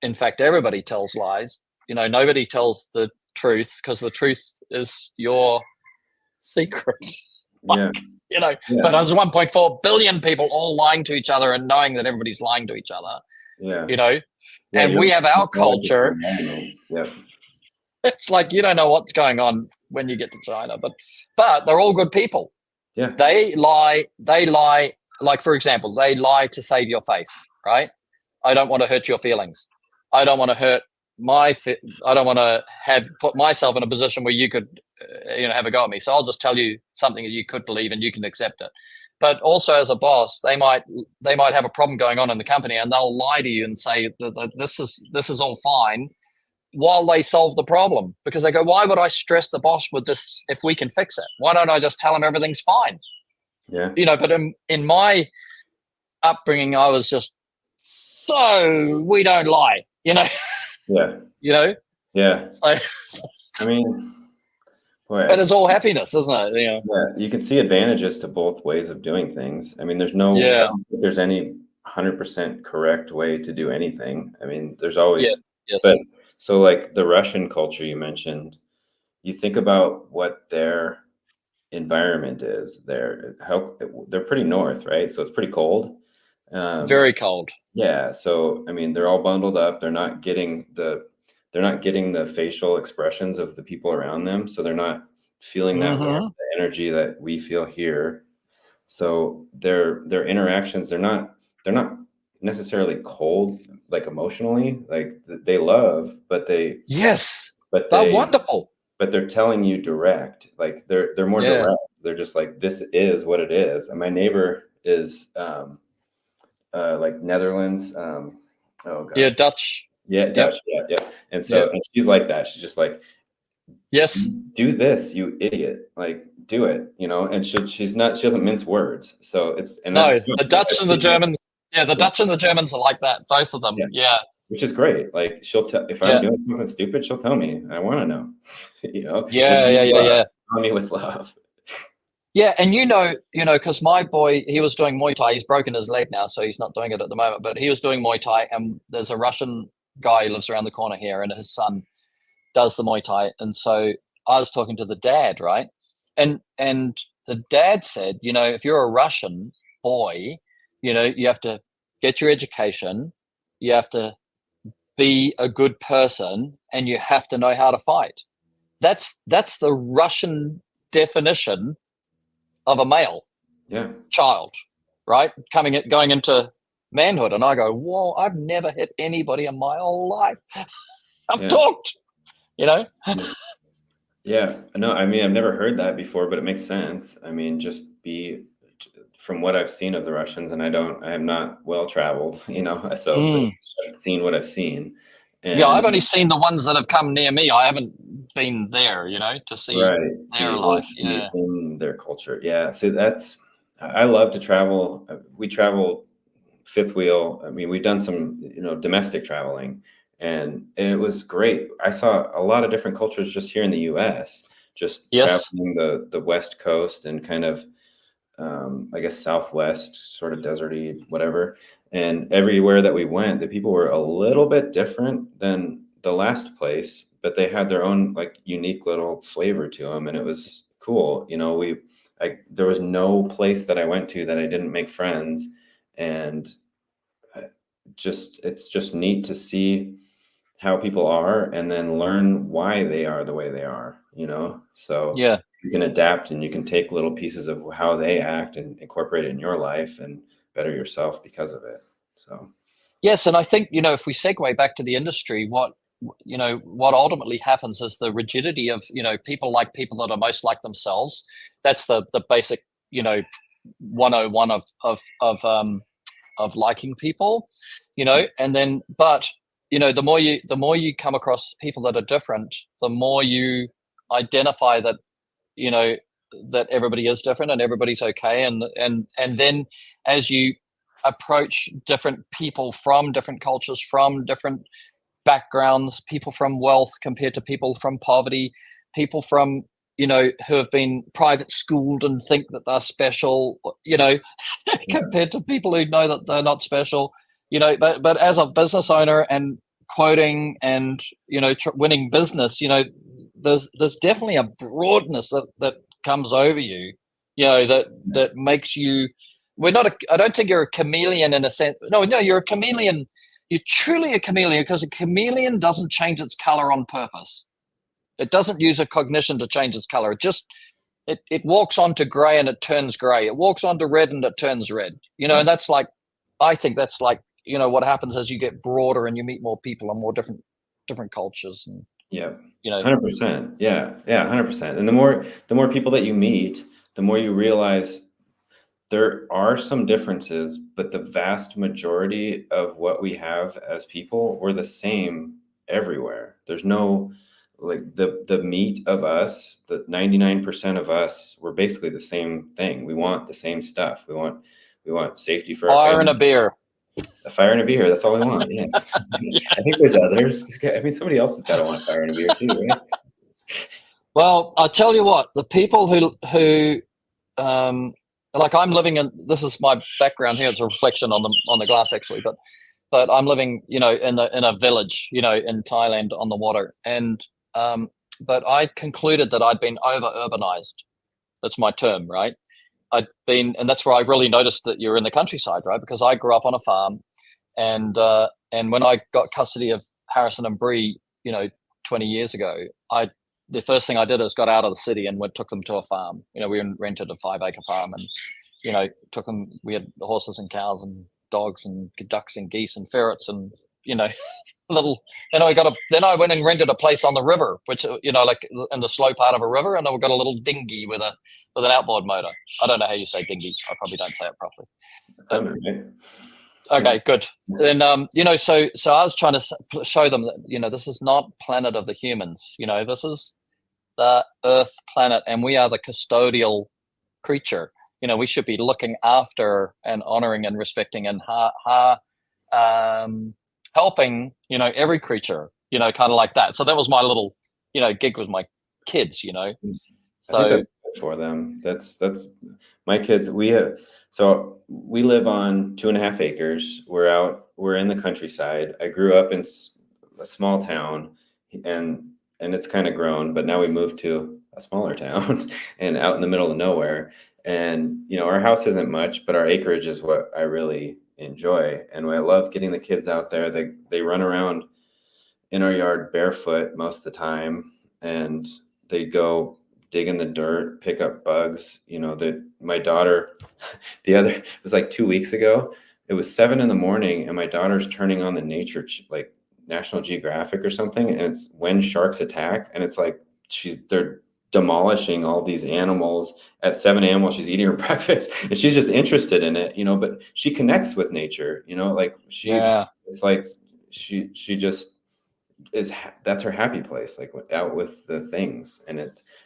In fact, everybody tells lies. You know, nobody tells the truth, because the truth is your secret.
Yeah.
You know, but there's 1.4 billion people all lying to each other and knowing that everybody's lying to each other.
Yeah.
You know, and we have our culture.
Yeah.
It's like, you don't know what's going on when you get to China, but they're all good people.
Yeah.
They lie. Like, for example, they lie to save your face, right? I don't want to hurt your feelings. I don't want to hurt I don't want to put myself in a position where you could, have a go at me. So I'll just tell you something that you could believe and you can accept it. But also, as a boss, they might have a problem going on in the company, and they'll lie to you and say that this is all fine, while they solve the problem, because they go, why would I stress the boss with this if we can fix it? Why don't I just tell him everything's fine?
Yeah.
You know, but in my upbringing, I was just, so we don't lie, you know?
Yeah.
You know?
Yeah.
So,
I mean, boy,
but it's all happiness, isn't it? You know?
Yeah, you can see advantages to both ways of doing things. I mean, I don't think there's any 100% correct way to do anything. I mean, there's always,
yes.
But so like the Russian culture you mentioned, you think about what their environment is. They're pretty north, right? So it's pretty cold.
Very cold.
Yeah. So, I mean, they're all bundled up. They're not getting the facial expressions of the people around them. So they're not feeling that warmth, the energy that we feel here. So their interactions, they're not necessarily cold, like emotionally, like they love, but they're
wonderful.
But they're telling you direct, like they're more direct. They're just like, this is what it is. And my neighbor is like Netherlands. Oh gosh.
Yeah, Dutch.
Yeah, Dutch. Yeah. And so and she's like that. She's just like,
yes,
do this, you idiot. Like, do it, and she doesn't mince words. So
the Dutch and the Germans. Yeah, the Dutch and the Germans are like that, both of them. Yeah.
Which is great. Like, she'll tell if I'm doing something stupid, she'll tell me. I want to know.
Yeah.
Tell me with love.
Yeah, and because my boy, he was doing Muay Thai. He's broken his leg now, so he's not doing it at the moment. But he was doing Muay Thai, and there's a Russian guy who lives around the corner here, and his son does the Muay Thai. And so I was talking to the dad, right? And the dad said, if you're a Russian boy, you have to get your education, you have to be a good person, and you have to know how to fight. That's the Russian definition of a male child, right? Going into manhood. And I go, whoa, I've never hit anybody in my whole life. I've talked,
Yeah, no, I mean, I've never heard that before, but it makes sense. I mean, from what I've seen of the Russians, and I am not well traveled, so I've seen what I've seen. And
I've only seen the ones that have come near me. I haven't been there, to see their life.
In their culture. Yeah. So I love to travel. We travel fifth wheel. I mean, we've done some, domestic traveling, and it was great. I saw a lot of different cultures just here in the U.S., just
Yes.
traveling the West Coast and kind of, I guess, Southwest, sort of deserty, whatever. And everywhere that we went, the people were a little bit different than the last place, but they had their own like unique little flavor to them, and it was cool. There was no place that I went to that I didn't make friends, and it's just neat to see how people are and then learn why they are the way they are, so
Yeah.
you can adapt and you can take little pieces of how they act and incorporate it in your life and better yourself because of it. So
Yes, and I think, if we segue back to the industry, what ultimately happens is the rigidity of, people like people that are most like themselves. That's the basic, 101 of liking people, and then, but, the more you come across people that are different, the more you identify that, that everybody is different and everybody's okay. And then as you approach different people from different cultures, from different backgrounds, people from wealth compared to people from poverty, people from, who have been private schooled and think that they're special, compared to people who know that they're not special, but as a business owner and quoting and, winning business, there's definitely a broadness that comes over you, that makes you, I don't think you're a chameleon in a sense. No, you're a chameleon. You're truly a chameleon, because a chameleon doesn't change its color on purpose. It doesn't use a cognition to change its color. It walks onto gray and it turns gray. It walks onto red and it turns red. And that's like, I think that's like, what happens as you get broader and you meet more people and more different cultures. And
yeah, 100%. Yeah, 100%. And the more people that you meet, the more you realize there are some differences, but the vast majority of what we have as people, we're the same everywhere. There's no, like, the meat of us, the 99% of us, we're basically the same thing. We want the same stuff. We want safety for our
fire
family.
and a beer.
A fire and a beer. That's all we want. Yeah. I think there's others. I mean, somebody else has got to want fire and a beer too, right?
Well, I'll tell you what, the people who like, I'm living in, this is my background here. It's a reflection on the glass, actually, but I'm living, in a village, in Thailand on the water. And, but I concluded that I'd been over urbanized. That's my term, right? And that's where I really noticed that you're in the countryside, right? Because I grew up on a farm, and when I got custody of Harrison and Bree, 20 years ago, the first thing I did is got out of the city and took them to a farm. We rented a 5-acre farm, and took them. We had horses and cows and dogs and ducks and geese and ferrets and little. Then I went and rented a place on the river, which like in the slow part of a river, and then we got a little dinghy with an outboard motor. I don't know how you say dinghy. I probably don't say it properly. Okay, good. Then so I was trying to show them that this is not planet of the humans. This is the Earth planet, and we are the custodial creature. We should be looking after and honoring and respecting and helping every creature. Kind of like that. So that was my little gig with my kids. So
I think that's good for them. That's my kids. So we live on 2.5 acres. We're in the countryside. I grew up in a small town, and it's kind of grown, but now we moved to a smaller town and out in the middle of nowhere. And, our house isn't much, but our acreage is what I really enjoy. And I love getting the kids out there. They run around in our yard barefoot most of the time, and they go dig in the dirt, pick up bugs. My daughter, it was like 2 weeks ago, it was 7 a.m, and my daughter's turning on the nature, like National Geographic or something. And it's when sharks attack. And it's like, they're demolishing all these animals at 7 a.m. while she's eating her breakfast. And she's just interested in it, but she connects with nature, like it's like, she just that's her happy place, like out with the things, and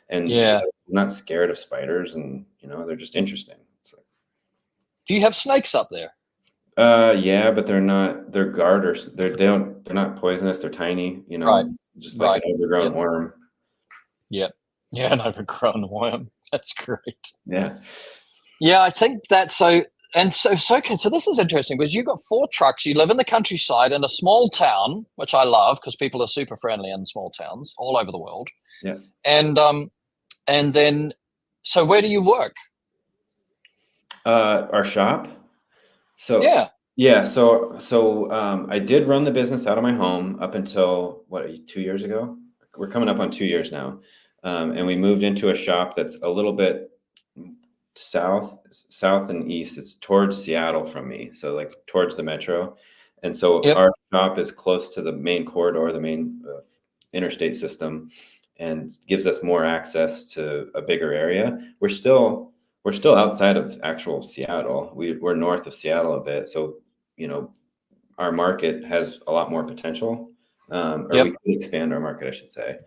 she's not scared of spiders, and they're just interesting.
Do you have snakes up there?
Yeah, but they're garters. They're not poisonous. They're tiny,
Right.
just like an overgrown worm.
Yep. Yeah, an overgrown worm. That's great.
Yeah.
Yeah, I think that's so. And so this is interesting because you've got 4 trucks. You live in the countryside in a small town, which I love because people are super friendly in small towns all over the world.
Yeah.
And then, so where do you work?
Our shop. So
yeah.
So I did run the business out of my home up until 2 years ago. We're coming up on 2 years now, and we moved into a shop that's a little bit south and east. It's towards Seattle from me, so like towards the metro. And so our shop is close to the main corridor, the main interstate system, and gives us more access to a bigger area. We're still outside of actual Seattle. We're north of Seattle a bit, so our market has a lot more potential, or we could expand our market, I should say.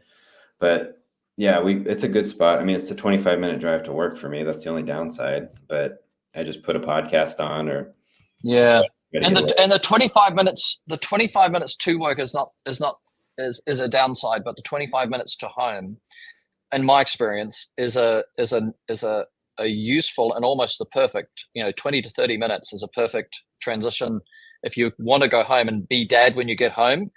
But yeah, it's a good spot. I mean, it's a 25-minute drive to work for me. That's the only downside. But I just put a podcast on, or
and the 25 minutes to work is a downside, but the 25 minutes to home, in my experience, is a useful and almost the perfect. 20 to 30 minutes is a perfect transition. If you want to go home and be dad when you get home,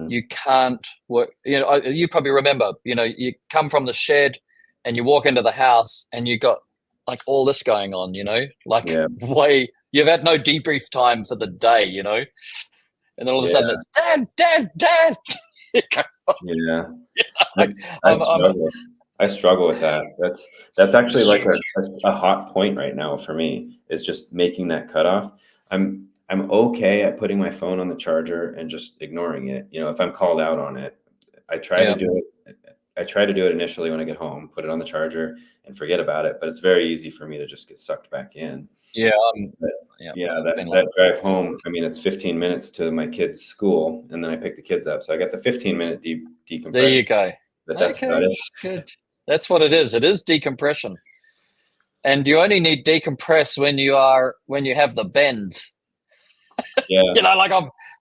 you can't work. You probably remember, you come from the shed and you walk into the house and you got like all this going on, you've had no debrief time for the day, and then all of a sudden it's dad.
Yeah. I struggle with that. That's actually like a hot point right now for me, is just making that cutoff. I'm okay at putting my phone on the charger and just ignoring it. If I'm called out on it, I try to do it. I try to do it initially when I get home, put it on the charger and forget about it. But it's very easy for me to just get sucked back in.
Yeah.
That drive home, I mean, it's 15 minutes to my kids' school, and then I pick the kids up. So I got the 15-minute decompression.
There you go.
But that's about it.
Good. That's what it is. It is decompression. And you only need decompress when you have the bends.
Yeah.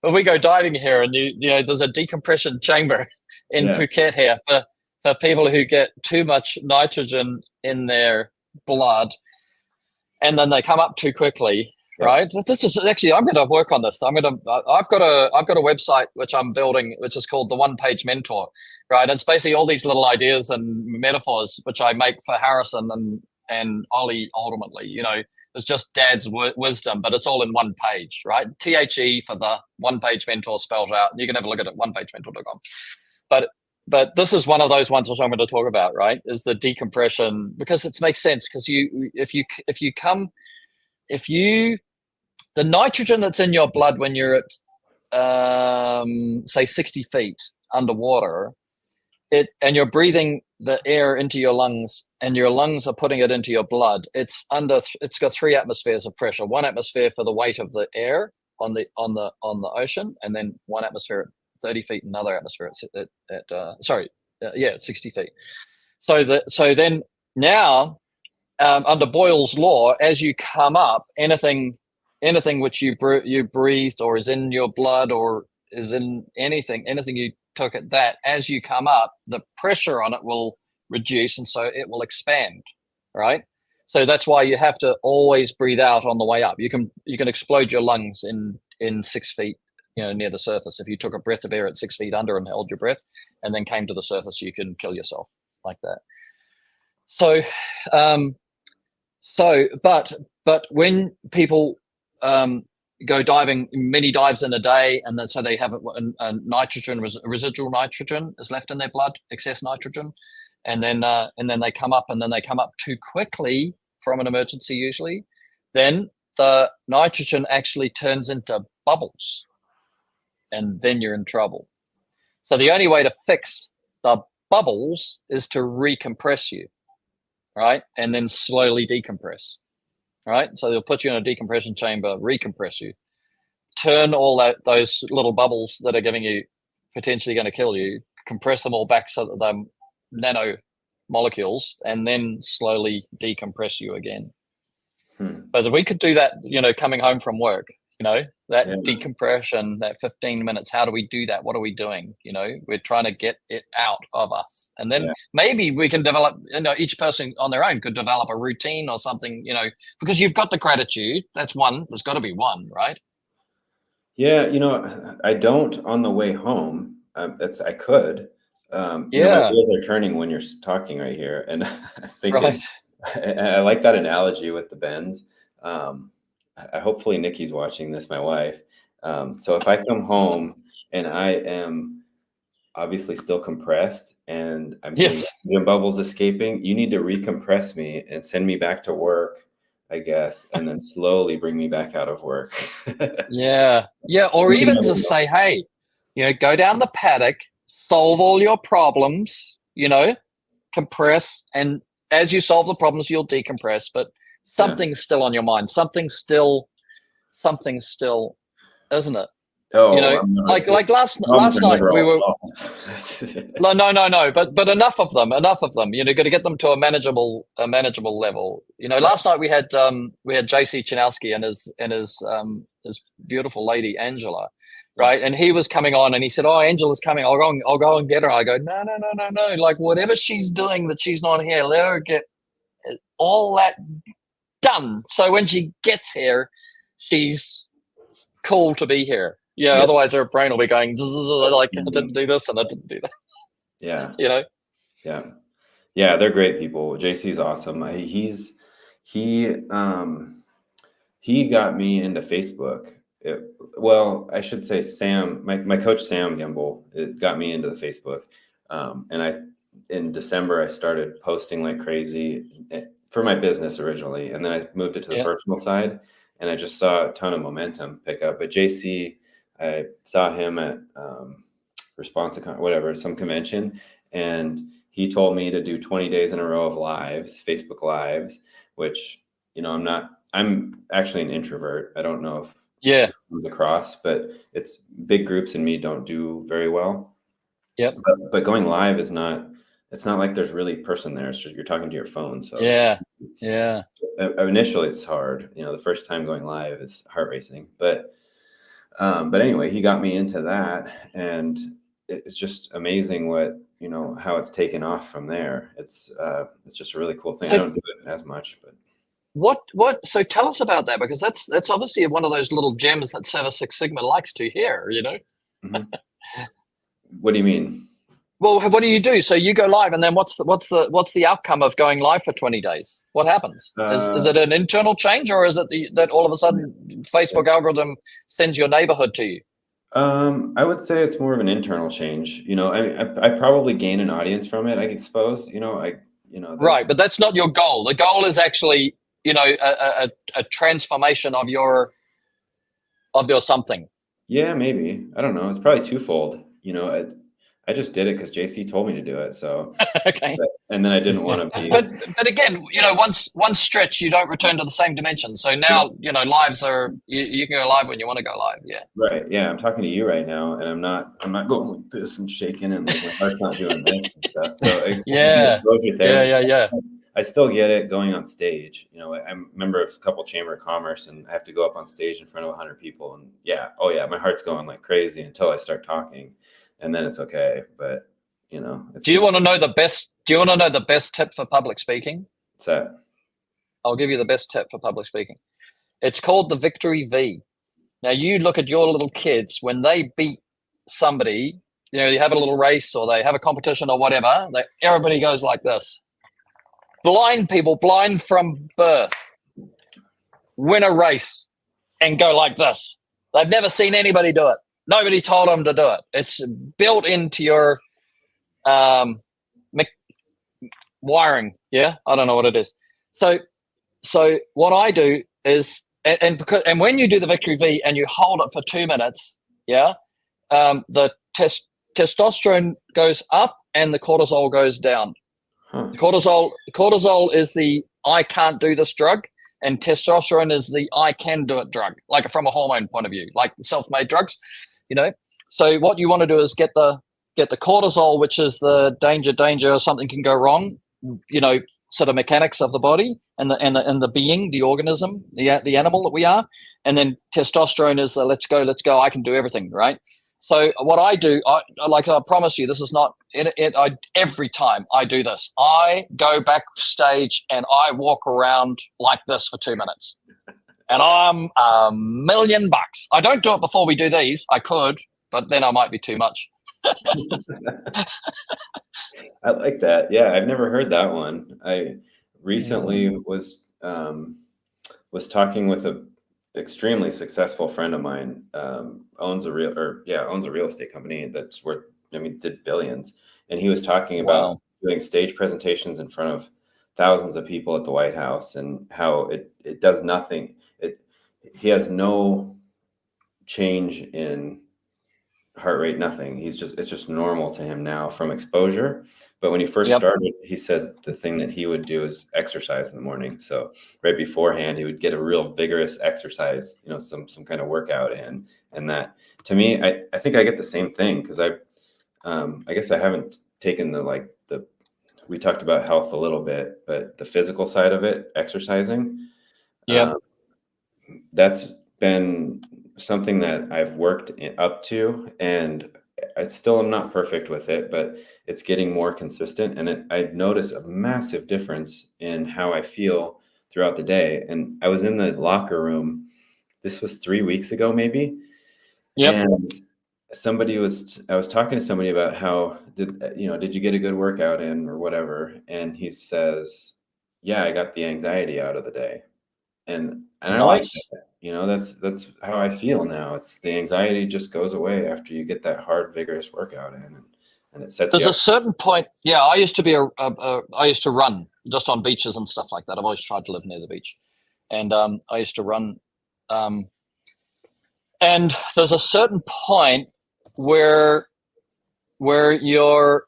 When we go diving here, and there's a decompression chamber in Phuket here for people who get too much nitrogen in their blood, and then they come up too quickly. Right. This is actually, I'm going to work on this. I've got a website which I'm building, which is called the One Page Mentor. Right. And it's basically all these little ideas and metaphors which I make for Harrison and Ollie. Ultimately, it's just dad's wisdom, but it's all in one page. Right. THE for the One Page Mentor spelled out. You can have a look at it, onepagementor.com. But this is one of those ones which I'm going to talk about. Right. Is the decompression, because it makes sense, because the nitrogen that's in your blood when you're at, say, 60 feet underwater, and you're breathing the air into your lungs, and your lungs are putting it into your blood. It's got 3 atmospheres of pressure. 1 atmosphere for the weight of the air on the ocean, and then 1 atmosphere at 30 feet, another atmosphere at 60 feet. So then now, under Boyle's law, as you come up, anything which you breathed or is in your blood or is in anything you took at that, as you come up, the pressure on it will reduce, and so it will expand, right? So that's why you have to always breathe out on the way up. You can explode your lungs in 6 feet, near the surface. If you took a breath of air at 6 feet under and held your breath and then came to the surface, you can kill yourself like that. But when people go diving many dives in a day, and then so they have a nitrogen, residual nitrogen is left in their blood, excess nitrogen, and then they come up, and then they come up too quickly from an emergency usually, then the nitrogen actually turns into bubbles, and then you're in trouble. So the only way to fix the bubbles is to recompress you, right, and then slowly decompress. Right, so they'll put you in a decompression chamber, recompress you, turn all those little bubbles that are potentially going to kill you, compress them all back so that they're nano molecules, and then slowly decompress you again. But we could do that, coming home from work, that decompression, that 15 minutes. How do we do that? What are we doing? We're trying to get it out of us. And then maybe we can develop, each person on their own could develop a routine or something, because you've got the gratitude. That's one. There's got to be one, right?
Yeah. I don't on the way home. I could. My wheels are turning when you're talking right here. And I'm thinking,
right.
I like that analogy with the bends. Hopefully Nikki's watching this, my wife. So if I come home and I am obviously still compressed and I'm getting the bubbles escaping, you need to recompress me and send me back to work, I guess, and then slowly bring me back out of work.
Yeah. Or even just say, hey, go down the paddock, solve all your problems, compress, and as you solve the problems, you'll decompress, but something's still on your mind. Something's still, isn't it?
Oh,
like last night we were. No. But enough of them. Got to get them to a manageable level. Last night we had JC Chinowski and his beautiful lady Angela, right? And he was coming on, and he said, "Oh, Angela's coming. I'll go and get her." I go, "No. Like whatever she's doing that she's not here, let her get all that done. So when she gets here, she's cool to be here. Yeah. Yes. Otherwise, her brain will be going like, I didn't do this and I didn't do that."
Yeah.
Yeah.
They're great people. JC's awesome. He got me into Facebook. I should say Sam, my coach Sam Gimble, it got me into the Facebook. And in December I started posting like crazy for my business originally, and then I moved it to the personal side, and I just saw a ton of momentum pick up. But JC, I saw him at some convention, and he told me to do 20 days in a row of lives, Facebook lives, which, I'm actually an introvert. I don't know if it comes across, but it's big groups and me don't do very well.
Yep.
But going live it's not like there's really a person there. It's just you're talking to your phone. So initially it's hard. The first time going live is heart racing. But anyway, he got me into that, and it's just amazing how it's taken off from there. It's just a really cool thing. I don't do it as much, but
what? So tell us about that, because that's obviously one of those little gems that Service Six Sigma likes to hear.
Mm-hmm. What do you mean?
Well, what do you do? So you go live, and then what's the outcome of going live for 20 days? What happens? Is it an internal change, or is it that all of a sudden Facebook algorithm sends your neighborhood to you?
I would say it's more of an internal change. I probably gain an audience from it, I suppose. Right,
but that's not your goal. The goal is actually, a transformation of your something.
Yeah, maybe. I don't know. It's probably twofold. I just did it because JC told me to do it. So
okay.
And then I didn't want to be.
But again, once stretch, you don't return to the same dimension. So now, lives are you can go live when you want to go live. Yeah.
Right. Yeah. I'm talking to you right now, and I'm not going like this and shaking, and like my heart's not doing this and stuff. So
yeah.
I still get it going on stage. I'm a member of a couple Chamber of Commerce, and I have to go up on stage in front of 100 people, and my heart's going like crazy until I start talking. And then it's okay. But,
do you want to know the best tip for public speaking?
What's that?
I'll give you the best tip for public speaking. It's called the Victory V. Now you look at your little kids, when they beat somebody, you have a little race or they have a competition or whatever, everybody goes like this. Blind people, blind from birth, win a race and go like this. They've never seen anybody do it. Nobody told them to do it. It's built into your wiring. Yeah, I don't know what it is. So what I do is, and when you do the Victory V and you hold it for 2 minutes, the testosterone goes up and the cortisol goes down. Huh. Cortisol is the I can't do this drug, and testosterone is the I can do it drug, like from a hormone point of view, like self-made drugs. So what you want to do is get the cortisol, which is the danger, something can go wrong, sort of mechanics of the body and the being, the organism, the animal that we are. And then testosterone is the let's go, I can do everything, right? So what I do, I promise you, this is not every time I do this, I go backstage and I walk around like this for 2 minutes. And I'm $1 million. I don't do it before we do these. I could, but then I might be too much.
I like that. Yeah, I've never heard that one. I recently was talking with a extremely successful friend of mine, owns a real estate company that's worth, did billions. And he was talking about doing stage presentations in front of thousands of people at the White House and how it does nothing. He has no change in heart rate, nothing. It's just normal to him now from exposure. But when he first started, he said the thing that he would do is exercise in the morning. So right beforehand, he would get a real vigorous exercise, some kind of workout in. And that, to me, I think I get the same thing because I guess I haven't taken we talked about health a little bit, but the physical side of it, exercising, that's been something that I've worked up to, and I still am not perfect with it, but it's getting more consistent. And I notice a massive difference in how I feel throughout the day. And I was in the locker room. This was 3 weeks ago, maybe. And I was talking to somebody about how did you get a good workout in or whatever? And he says, yeah, I got the anxiety out of the day. And I like that. That's how I feel now. It's the anxiety just goes away after you get that hard, vigorous workout in, and it sets.
There's a certain point. Yeah, I used to I used to run just on beaches and stuff like that. I've always tried to live near the beach, and I used to run. And there's a certain point where your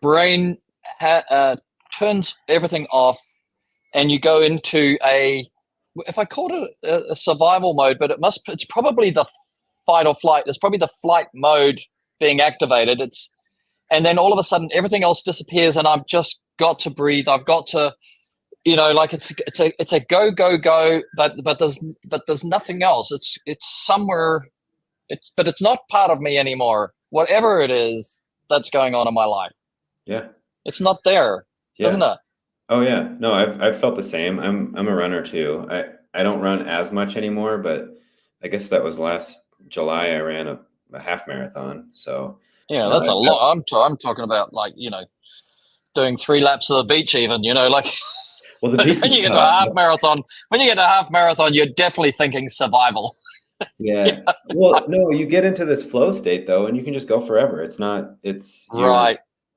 brain turns everything off. And you go into if I called it a survival mode, but it's probably the fight or flight. It's probably the flight mode being activated. And then all of a sudden everything else disappears and I've just got to breathe. I've got to, it's a go, but there's nothing else. It's somewhere, but it's not part of me anymore. Whatever it is that's going on in my life.
Yeah.
It's not there, isn't it?
Oh yeah, no, I've felt the same. I'm a runner too. I don't run as much anymore, but I guess that was last July. I ran a half marathon. So
yeah, that's a lot. I'm talking about doing 3 laps of the beach, even.
Well, the beach
when you get to a half marathon, you're definitely thinking survival.
Yeah. Well, no, you get into this flow state though, and you can just go forever.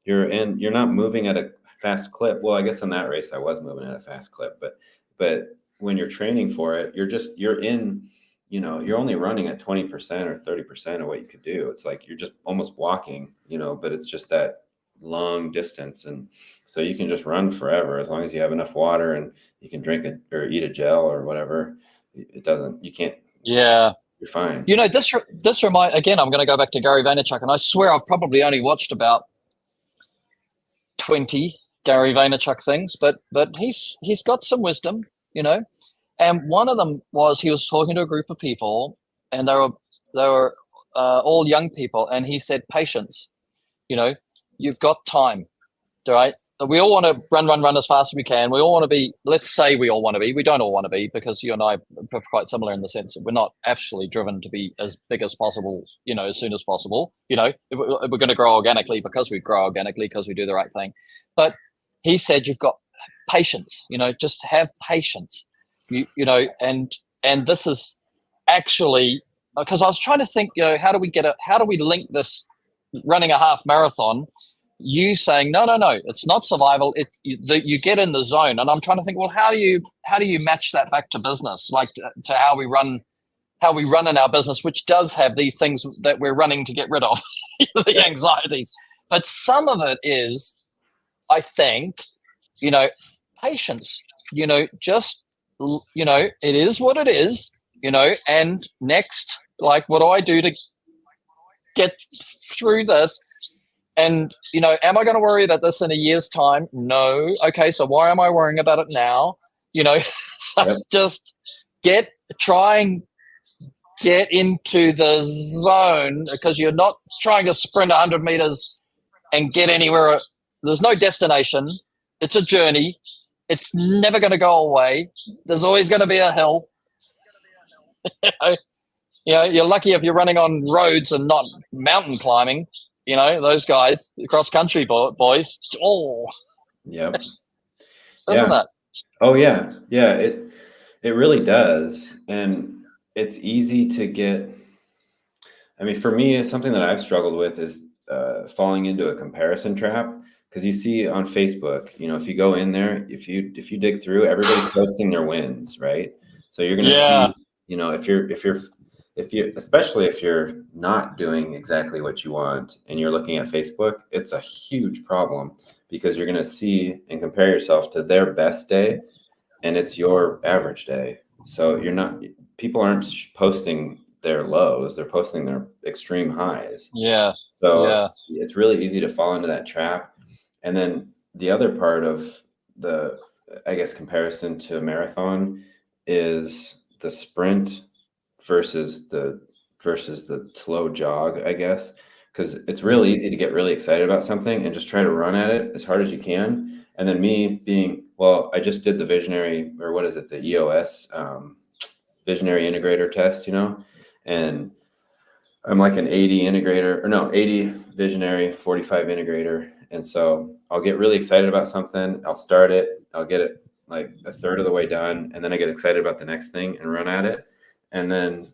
You're not moving at a fast clip. Well, I guess in that race I was moving at a fast clip, but when you're training for it, you're only running at 20% or 30% of what you could do. It's like you're just almost walking, but it's just that long distance. And so you can just run forever as long as you have enough water and you can drink it or eat a gel or whatever. You're fine.
This reminds, again, I'm going to go back to Gary Vaynerchuk, and I swear I've probably only watched about 20 Gary Vaynerchuk things, but he's got some wisdom, and one of them was he was talking to a group of people, and they were all young people, and he said, patience, you've got time, right? We all want to run as fast as we can. We all want to be, let's say we all want to be, we don't all want to be, because you and I are quite similar in the sense that we're not actually driven to be as big as possible, as soon as possible. If we're going to grow organically because we grow organically, because we do the right thing. But he said, you've got patience, just have patience, and this is actually, because I was trying to think, how do we link this running a half marathon, you saying, no, it's not survival. You get in the zone. And I'm trying to think, well, how do you match that back to business? Like to how we run in our business, which does have these things that we're running to get rid of, the anxieties. But some of it is, I think, patience, just, it is what it is, and next, like, what do I do to get through this? am I going to worry about this in a year's time? No. Okay, so why am I worrying about it now? So just try and get into the zone, because you're not trying to sprint 100 meters and get anywhere. There's no destination. It's a journey. It's never going to go away. There's always going to be a hill. You're lucky if you're running on roads and not mountain climbing. Those guys, the cross country boys. Oh,
yep.
Doesn't that?
Oh yeah, yeah. It really does, and it's easy to get. I mean, for me, something that I've struggled with is falling into a comparison trap, because you see on Facebook, if you go in there, if you dig through, everybody's posting their wins, right? So you're gonna see, if you especially if you're not doing exactly what you want and you're looking at Facebook, it's a huge problem, because you're gonna see and compare yourself to their best day, and it's your average day. So people aren't posting their lows, they're posting their extreme highs.
Yeah.
So it's really easy to fall into that trap. And then the other part of the, I guess, comparison to a marathon is the sprint versus the slow jog, I guess, because it's really easy to get really excited about something and just try to run at it as hard as you can. And then me being, I just did the the EOS visionary integrator test, and I'm like an 80 visionary, 45 integrator. And so I'll get really excited about something. I'll start it. I'll get it like a third of the way done. And then I get excited about the next thing and run at it. And then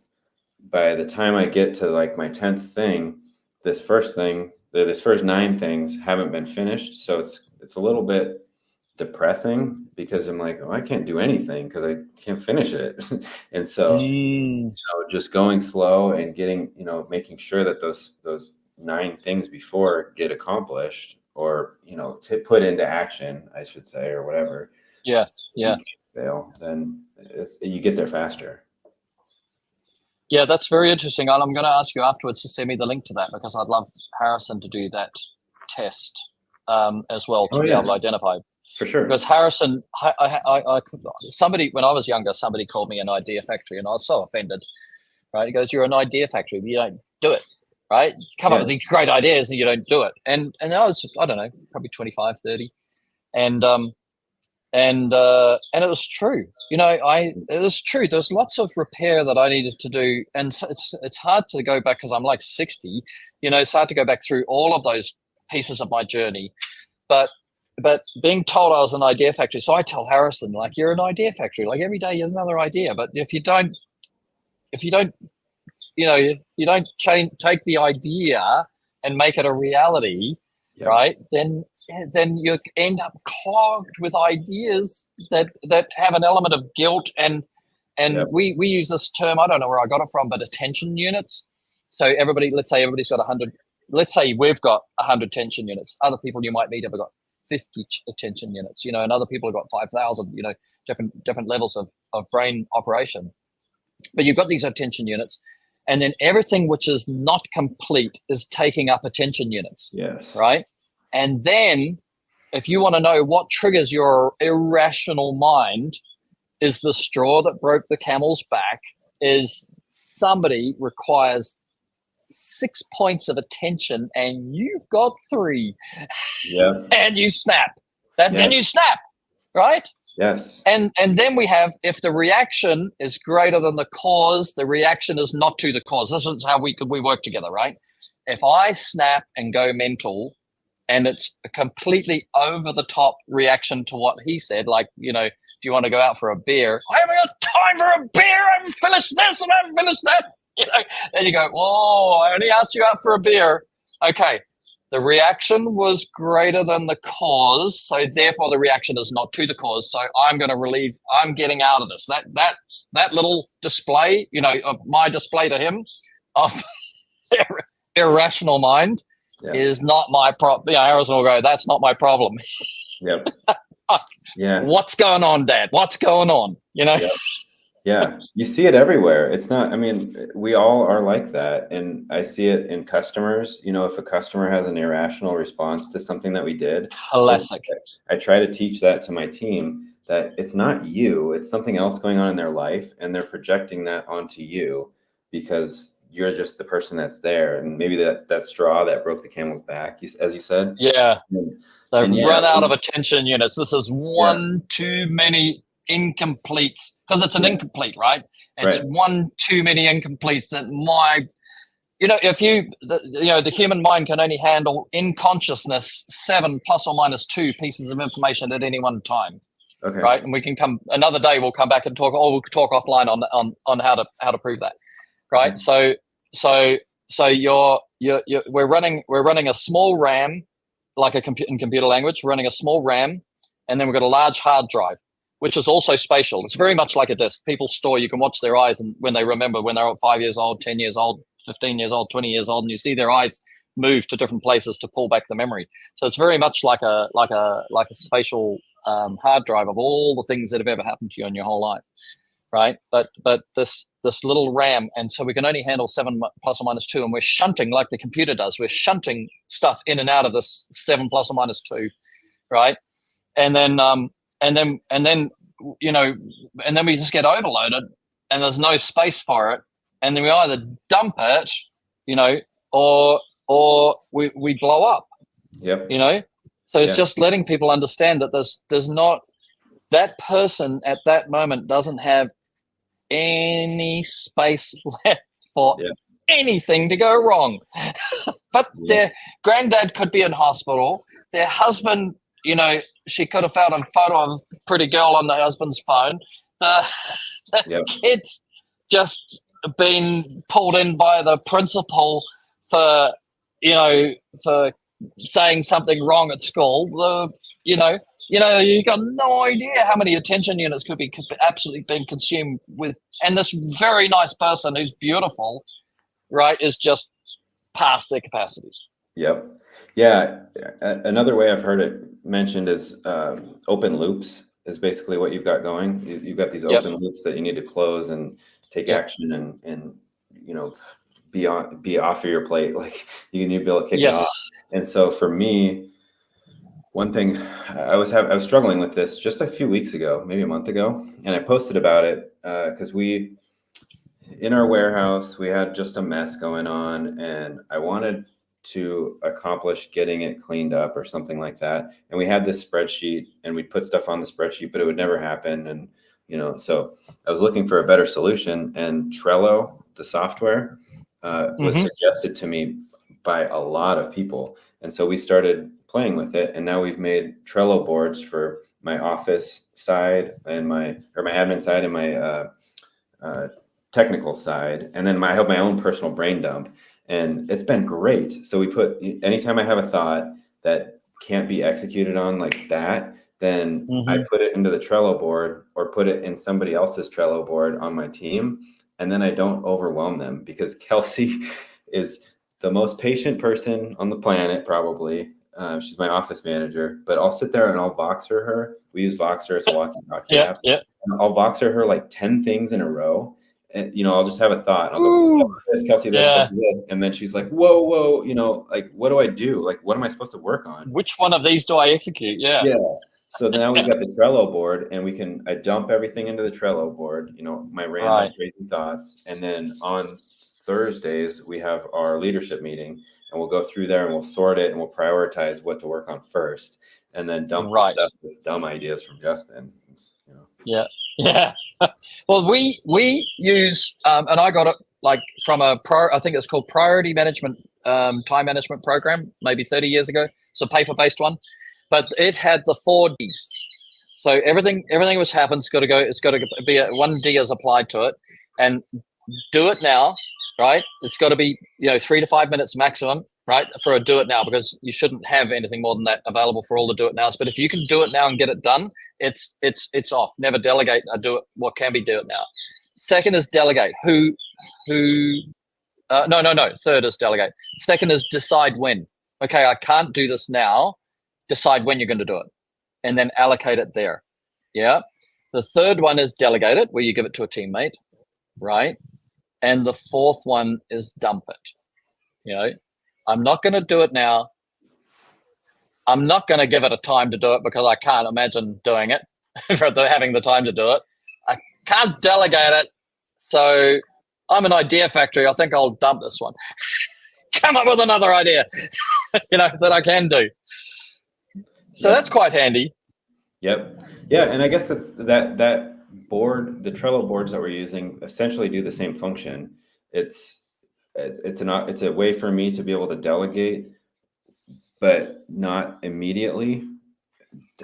by the time I get to like my 10th thing, this first 9 things haven't been finished. So it's a little bit depressing, because I'm like, I can't do anything because I can't finish it. And so just going slow and getting, making sure that those 9 things before get accomplished, or to put into action, I should say, or whatever.
Yeah.
You fail, then you get there faster.
Yeah, that's very interesting. And I'm going to ask you afterwards to send me the link to that, because I'd love Harrison to do that test as well, to be able to identify.
For sure.
Because Harrison, somebody, when I was younger, somebody called me an idea factory, and I was so offended. Right? He goes, "You're an idea factory, but you don't do it. Right? You come up with these great ideas and you don't do it." And I was, I don't know, probably 25, 30, and it was true. It was true. There's lots of repair that I needed to do, and so it's hard to go back, because I'm like 60. It's hard to go back through all of those pieces of my journey, but being told I was an idea factory. So I tell Harrison, like, you're an idea factory. Like, every day you have another idea. But if you don't, you don't take the idea and make it a reality, right? Then you end up clogged with ideas that have an element of guilt. And we use this term, I don't know where I got it from, but attention units. So let's say everybody's got 100. Let's say we've got 100 attention units. Other people you might meet have got 50 attention units, and other people have got 5,000, different levels of brain operation. But you've got these attention units, and then everything which is not complete is taking up attention units.
Yes.
Right? And then if you want to know what triggers your irrational mind, is the straw that broke the camel's back, is somebody requires 6 points of attention and you've got 3.
Yeah.
And you snap. Then you snap, right?
Yes.
And then we have, if the reaction is greater than the cause, the reaction is not to the cause. This is how we work together, right? If I snap and go mental, and it's a completely over the top reaction to what he said, like, do you want to go out for a beer? I haven't got time for a beer. I haven't finished this and I haven't finished that. Then you go, whoa, I only asked you out for a beer. Okay. The reaction was greater than the cause, so therefore the reaction is not to the cause. So I'm getting out of this. That little display, of my display to him of irrational mind is not my problem. Harrison will go, that's not my problem.
Yep. Yeah.
What's going on, Dad? What's going on?
Yep. Yeah, you see it everywhere. It's not, I mean, we all are like that. And I see it in customers. You know, if a customer has an irrational response to something that we did,
Classic.
I try to teach that to my team that it's not you, it's something else going on in their life. And they're projecting that onto you because you're just the person that's there. And maybe that's that straw that broke the camel's back, as you said.
Yeah. They've
And
run out of attention units. This is
yeah,
one too many incompletes, because it's an
yeah,
incomplete, right? It's
right,
one too many incompletes that the human mind can only handle in consciousness 7 plus or minus 2 pieces of information at any one time,
okay,
right? And we can come another day. We'll come back and talk. Or we'll talk offline on how to prove that, right?
okay.
So we're running a small RAM, like in computer language, running a small RAM, and then we've got a large hard drive, which is also spatial. It's very much like a disk. People store, you can watch their eyes, and when they remember when they're 5 years old, 10 years old, 15 years old, 20 years old, and you see their eyes move to different places to pull back the memory. So it's very much like a spatial hard drive of all the things that have ever happened to you in your whole life, right? But this little RAM, and so we can only handle 7 plus or minus 2, and we're shunting like the computer does. We're shunting stuff in and out of this 7 plus or minus 2, right? And then we just get overloaded, and there's no space for it, and then we either dump it, or we blow up.
Yep.
So it's just letting people understand that there's not, that person at that moment doesn't have any space left for anything to go wrong. But their granddad could be in hospital. Their husband, she could have found a photo of a pretty girl on the husband's phone. The kid's just been pulled in by the principal for saying something wrong at school. You got no idea how many attention units could be absolutely being consumed with, and this very nice person who's beautiful, right, is just past their capacity.
Yep. Yeah. Another way I've heard it mentioned is open loops is basically what you've got going. You've got these open loops that you need to close and take action and be off of your plate. Like you need to be able to kick it off. And so for me, one thing I was struggling with this just a few weeks ago, maybe a month ago, and I posted about it because in our warehouse, we had just a mess going on, and I wanted to accomplish getting it cleaned up or something like that. And we had this spreadsheet, and we'd put stuff on the spreadsheet, but it would never happen. And so I was looking for a better solution, and Trello, the software, was suggested to me by a lot of people. And so we started playing with it, and now we've made Trello boards for my office side and my admin side and my technical side, and then I have my own personal brain dump, and it's been great. So we put, anytime I have a thought that can't be executed on like that, then I put it into the Trello board or put it in somebody else's Trello board on my team, and then I don't overwhelm them because Kelsey is the most patient person on the planet, probably. She's my office manager, but I'll sit there and I'll Voxer her. We use Voxer as a walkie-talkie app. And I'll Voxer her like 10 things in a row. And, I'll just have a thought. I'll go, Kelsey, this. And then she's like, whoa, like, what do I do? Like, what am I supposed to work on?
Which one of these do I execute? Yeah.
So now we've got the Trello board, and I dump everything into the Trello board, my random crazy thoughts. And then on Thursdays, we have our leadership meeting, and we'll go through there and we'll sort it and we'll prioritize what to work on first, and then dump the stuff that's dumb ideas from Justin.
Yeah. Well, we use, and I got it like from I think it's called Priority Management, Time Management Program, maybe 30 years ago. It's a paper-based one, but it had the 4 Ds. So everything which happens it's got to be one D is applied to it, and do it now, right? It's got to be 3 to 5 minutes maximum, right, for a do it now, because you shouldn't have anything more than that available for all the do it nows. But if you can do it now and get it done, it's off. Never delegate a do it. What can be do it now? Second is delegate. No. Third is delegate. Second is decide when. Okay, I can't do this now. Decide when you're going to do it, and then allocate it there. Yeah. The third one is delegate it, where you give it to a teammate, right? And the fourth one is dump it. I'm not going to do it now. I'm not going to give it a time to do it because I can't imagine doing it for having the time to do it. I can't delegate it. So I'm an idea factory. I think I'll dump this one. Come up with another idea, that I can do. So that's quite handy.
Yep. Yeah. And I guess it's that board, the Trello boards that we're using essentially do the same function. It's a way for me to be able to delegate, but not immediately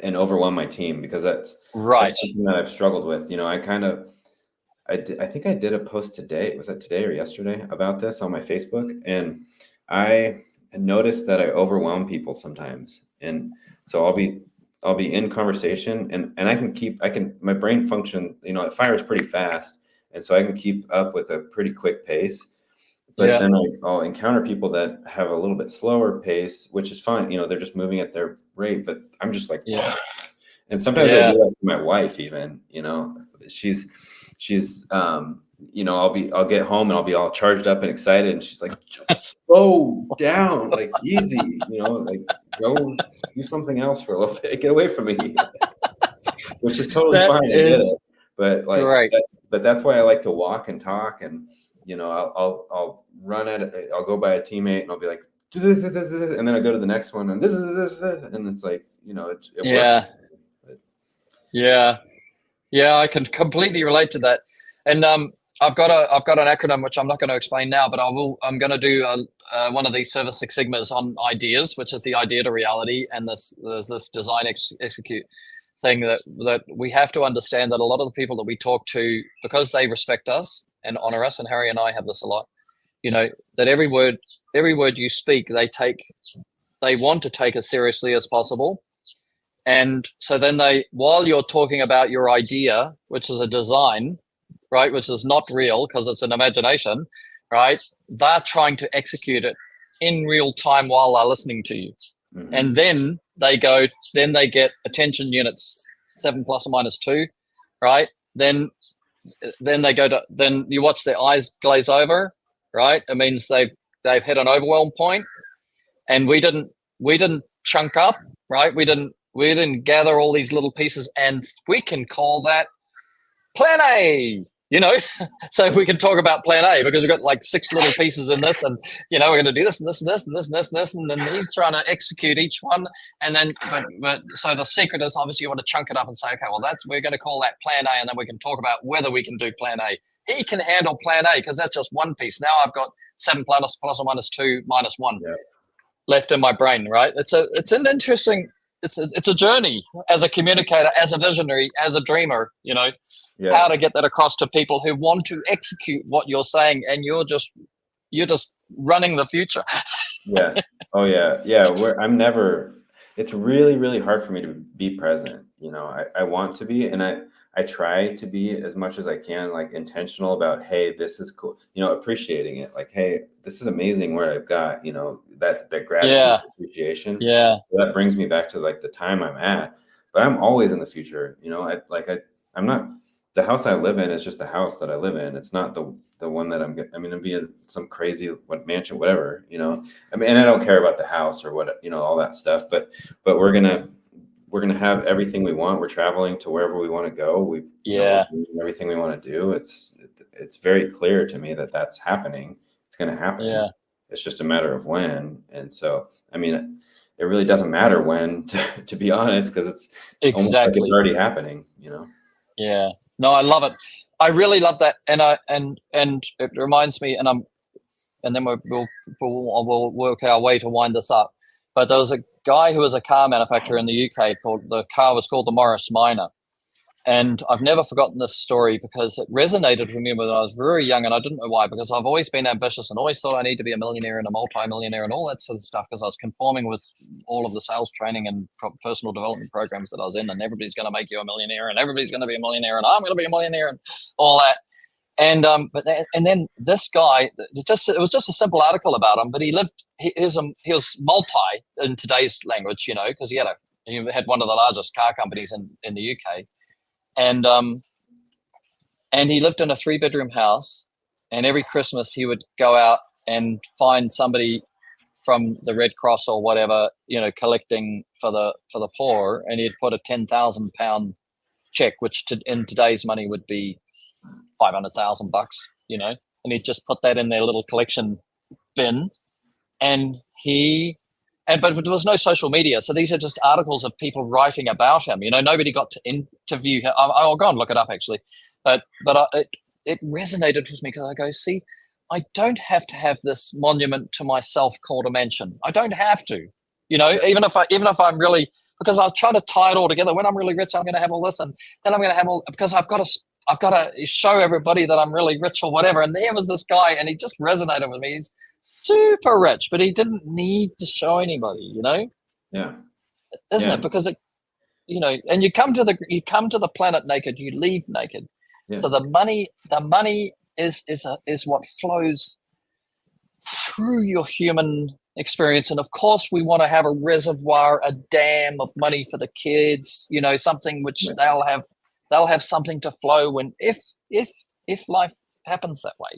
and overwhelm my team, because that's something that I've struggled with. I think I did a post today. Was that today or yesterday about this on my Facebook? And I noticed that I overwhelm people sometimes. And so I'll be in conversation and my brain function, it fires pretty fast. And so I can keep up with a pretty quick pace. But then I'll encounter people that have a little bit slower pace, which is fine. They're just moving at their rate, but I'm just like, and sometimes I do that to my wife even, she's I'll get home and I'll be all charged up and excited. And she's like, slow down, like easy, like go do something else for a little bit, get away from me, which is totally fine. I get it. But but that's why I like to walk and talk, and I'll run at it. I'll go by a teammate and I'll be like, do this, and then I go to the next one and this, and it's like, it works.
Yeah, I can completely relate to that. And I've got an acronym which I'm not going to explain now, but I'm going to do one of these Service Six Sigmas on ideas, which is the idea to reality, and there's this design execute thing that we have to understand that a lot of the people that we talk to, because they respect us and honor us, and Harry and I have this a lot, that every word you speak, they want to take as seriously as possible. And so then while you're talking about your idea, which is a design, right, which is not real because it's an imagination, right, they're trying to execute it in real time while they're listening to you. Mm-hmm. And then they get attention units 7 ± 2, right? Then you watch their eyes glaze over, right? It means they've hit an overwhelm point, and we didn't chunk up, right? We didn't gather all these little pieces, and we can call that plan A, so we can talk about plan A because we've got like 6 little pieces in this, and we're going to do this and this and this and this and this and this, and then he's trying to execute each one. And then but so the secret is obviously you want to chunk it up and say, okay, well we're going to call that plan A, and then we can talk about whether we can do plan A. He can handle plan A because that's just one piece. Now I've got 7 ± 2 - 1 left in my brain, right? It's an interesting. It's a journey as a communicator, as a visionary, as a dreamer, how to get that across to people who want to execute what you're saying, and you're just running the future.
Yeah. Oh yeah. Yeah. It's really, really hard for me to be present. I want to be, and I try to be as much as I can, like intentional about, hey, this is cool, appreciating it. Like, hey, this is amazing what I've got, that gratitude, appreciation. Yeah. That brings me back to like the time I'm at, but I'm always in the future. I'm not, the house I live in is just the house that I live in. It's not the one that I'm gonna be in some crazy mansion, whatever, and I don't care about the house or what, all that stuff, but we're gonna have everything we want. We're traveling to wherever we want to go. We're doing everything we want to do. It's very clear to me that that's happening. It's going to happen. Yeah. It's just a matter of when. And so, it really doesn't matter when, to be honest, because it's almost like it's already happening.
Yeah. No, I love it. I really love that, and it reminds me, and then we'll work our way to wind this up. But there was a guy who was a car manufacturer in the UK the car was called the Morris Minor. And I've never forgotten this story because it resonated with me when I was very young, and I didn't know why, because I've always been ambitious and always thought I need to be a millionaire and a multi-millionaire and all that sort of stuff, because I was conforming with all of the sales training and personal development programs that I was in, and everybody's going to make you a millionaire and everybody's going to be a millionaire and I'm going to be a millionaire and all that. And then this guy, it was just a simple article about him, but he was multi in today's language, because he had one of the largest car companies in the UK. and he lived in a 3-bedroom house, and every Christmas he would go out and find somebody from the Red Cross or whatever, collecting for the poor, and he'd put a £10,000 check, which in today's money would be $500,000, and he'd just put that in their little collection bin, but there was no social media, so these are just articles of people writing about him. Nobody got to interview him. I'll go and look it up actually, but it resonated with me because I go, see, I don't have to have this monument to myself called a mansion. I don't have to, even if I'm really, because I was trying to tie it all together. When I'm really rich, I'm going to have all this, and then I'm going to have all, because I've got to show everybody that I'm really rich or whatever. And there was this guy, and he just resonated with me. He's super rich, but he didn't need to show anybody,
Yeah.
Isn't it? Because and you come to the planet naked, you leave naked.
Yeah.
So the money is what flows through your human experience. And of course we want to have a reservoir, a dam of money for the kids, something which they'll have something to flow when, if life happens that way,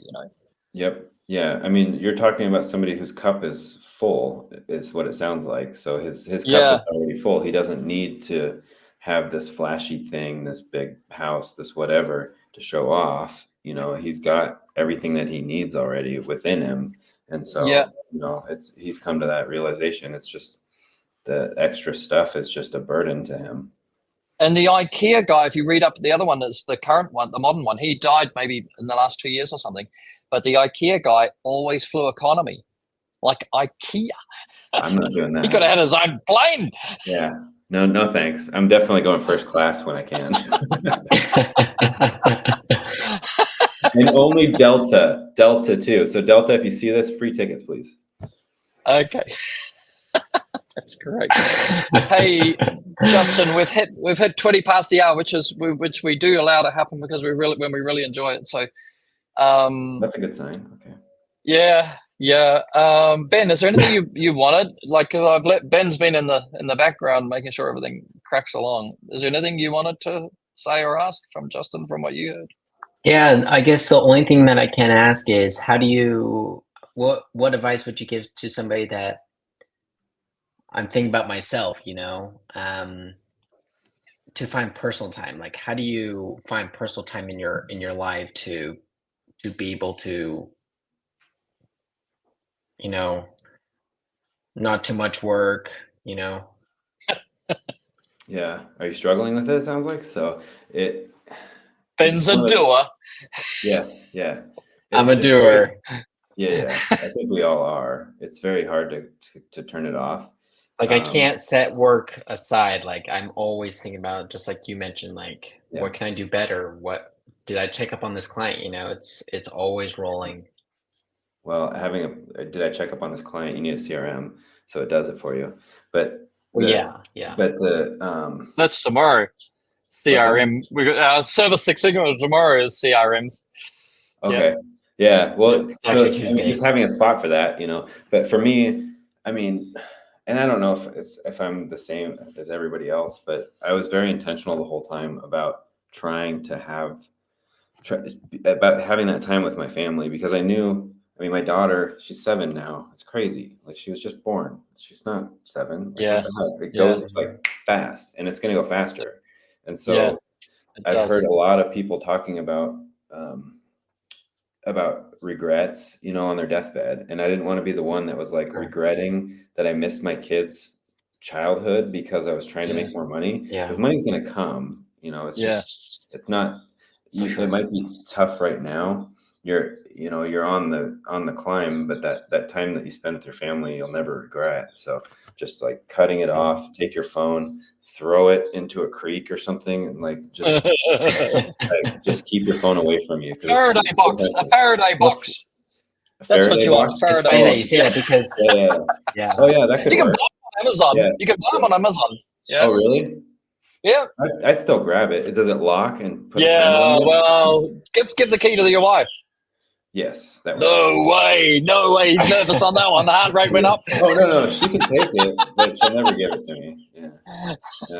Yep. Yeah. I mean, you're talking about somebody whose cup is full, is what it sounds like. So his cup is already full. He doesn't need to have this flashy thing, this big house, this whatever to show off. He's got everything that he needs already within him. And so, he's come to that realization. It's just the extra stuff is just a burden to him.
And the IKEA guy, if you read up, the other one is the current one, the modern one. He died maybe in the last 2 years or something. But the IKEA guy always flew economy, like IKEA.
I'm not doing that.
He could have had his own plane.
Yeah. No, thanks. I'm definitely going first class when I can. And only Delta too. So Delta, if you see this, free tickets, please.
Okay. That's great. Hey, Justin, we've hit 20 past the hour, which we do allow to happen because when we really enjoy it. So
that's a good sign. Okay.
Yeah. Ben, is there anything you wanted? Like, I've Ben's been in the background making sure everything cracks along. Is there anything you wanted to say or ask from Justin from what you heard?
Yeah, I guess the only thing that I can ask is, what advice would you give to somebody that, I'm thinking about myself, to find personal time? Like, how do you find personal time in your life to be able to, not too much work,
Yeah. Are you struggling with it? It sounds like so.
Ben's a doer.
Yeah.
I'm a doer.
Yeah. I think we all are. It's very hard to turn it off.
Like, I can't set work aside. Like, I'm always thinking about, just like you mentioned, like, what can I do better? What did I check up on this client? It's always rolling.
Well, did I check up on this client? You need a CRM, so it does it for you. But
yeah.
But
that's tomorrow. CRM. We got Service Six Sigma tomorrow is CRMs.
Okay. Yeah. Well, so
Tuesday.
Just having a spot for that, But for me, I mean, and I don't know if I'm the same as everybody else, but I was very intentional the whole time about trying to about having that time with my family, because I knew. I mean, my daughter, she's 7 now. It's crazy. Like, she was just born. She's not 7. Like, it goes like fast, and it's going to go faster. And so I've heard a lot of people talking about regrets, on their deathbed. And I didn't want to be the one that was like regretting that I missed my kids' childhood because I was trying to make more money. Because money's going to come, it's just, it's not, it might be tough right now. You're on the climb, but that time that you spend with your family, you'll never regret. So just like cutting it off, take your phone, throw it into a creek or something, and like just keep your phone away from you.
A Faraday box. That's what you want.
It's funny that you say that, because
yeah. Oh yeah, that could
you
work.
can buy them on Amazon.
Yeah.
You can buy them on Amazon. Yeah.
Oh really?
Yeah.
I'd still grab it. Does it lock and put
well, give the key to your wife.
Yes, that works.
No way. He's nervous on that one. The heart rate went up.
Oh no, she can take it, but she'll never give it to me. Yeah,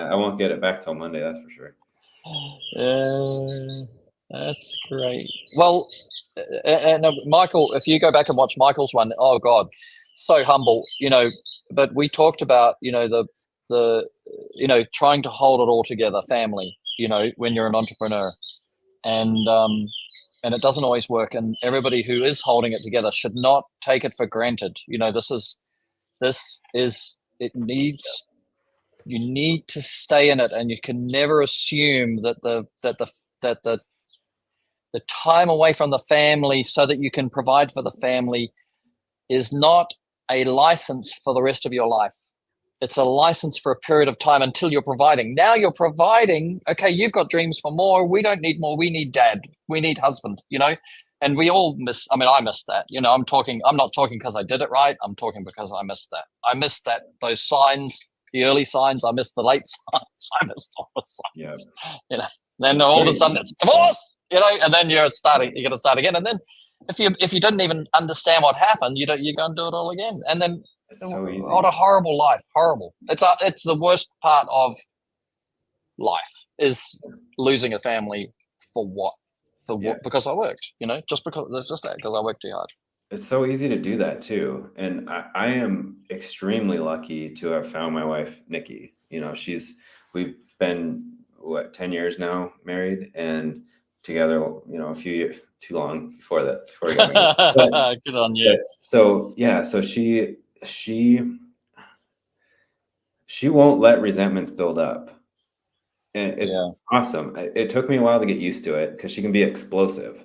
I won't get it back till Monday. That's for sure.
That's great. Well, and Michael, if you go back and watch Michael's one, oh God, so humble, but we talked about, trying to hold it all together, family, when you're an entrepreneur, and it doesn't always work. And everybody who is holding it together should not take it for granted. You need to stay in it, and you can never assume that the time away from the family so that you can provide for the family is not a license for the rest of your life. It's a license for a period of time until you're providing. Now you're providing. Okay, you've got dreams for more. We don't need more. We need dad. We need husband, and we all miss. I mean, I missed that. I'm not talking because I did it right. I'm talking because I missed that. I missed those signs, the early signs. I missed the late signs. I missed all the signs. Yeah. Then all of a sudden it's divorce, and then you're going to start again. And then if you didn't even understand what happened, you're going to do it all again. And then
so easy.
What a horrible life. Horrible. It's the worst part of life is losing a family for what? What? Because I worked, just because there's just that, because I worked too hard.
It's so easy to do that too. And I am extremely lucky to have found my wife, Nikki. We've been 10 years now married and together, a few years too long before that. Before we got married.
Good on you.
So she won't let resentments build up. And it's awesome. It took me a while to get used to it because she can be explosive.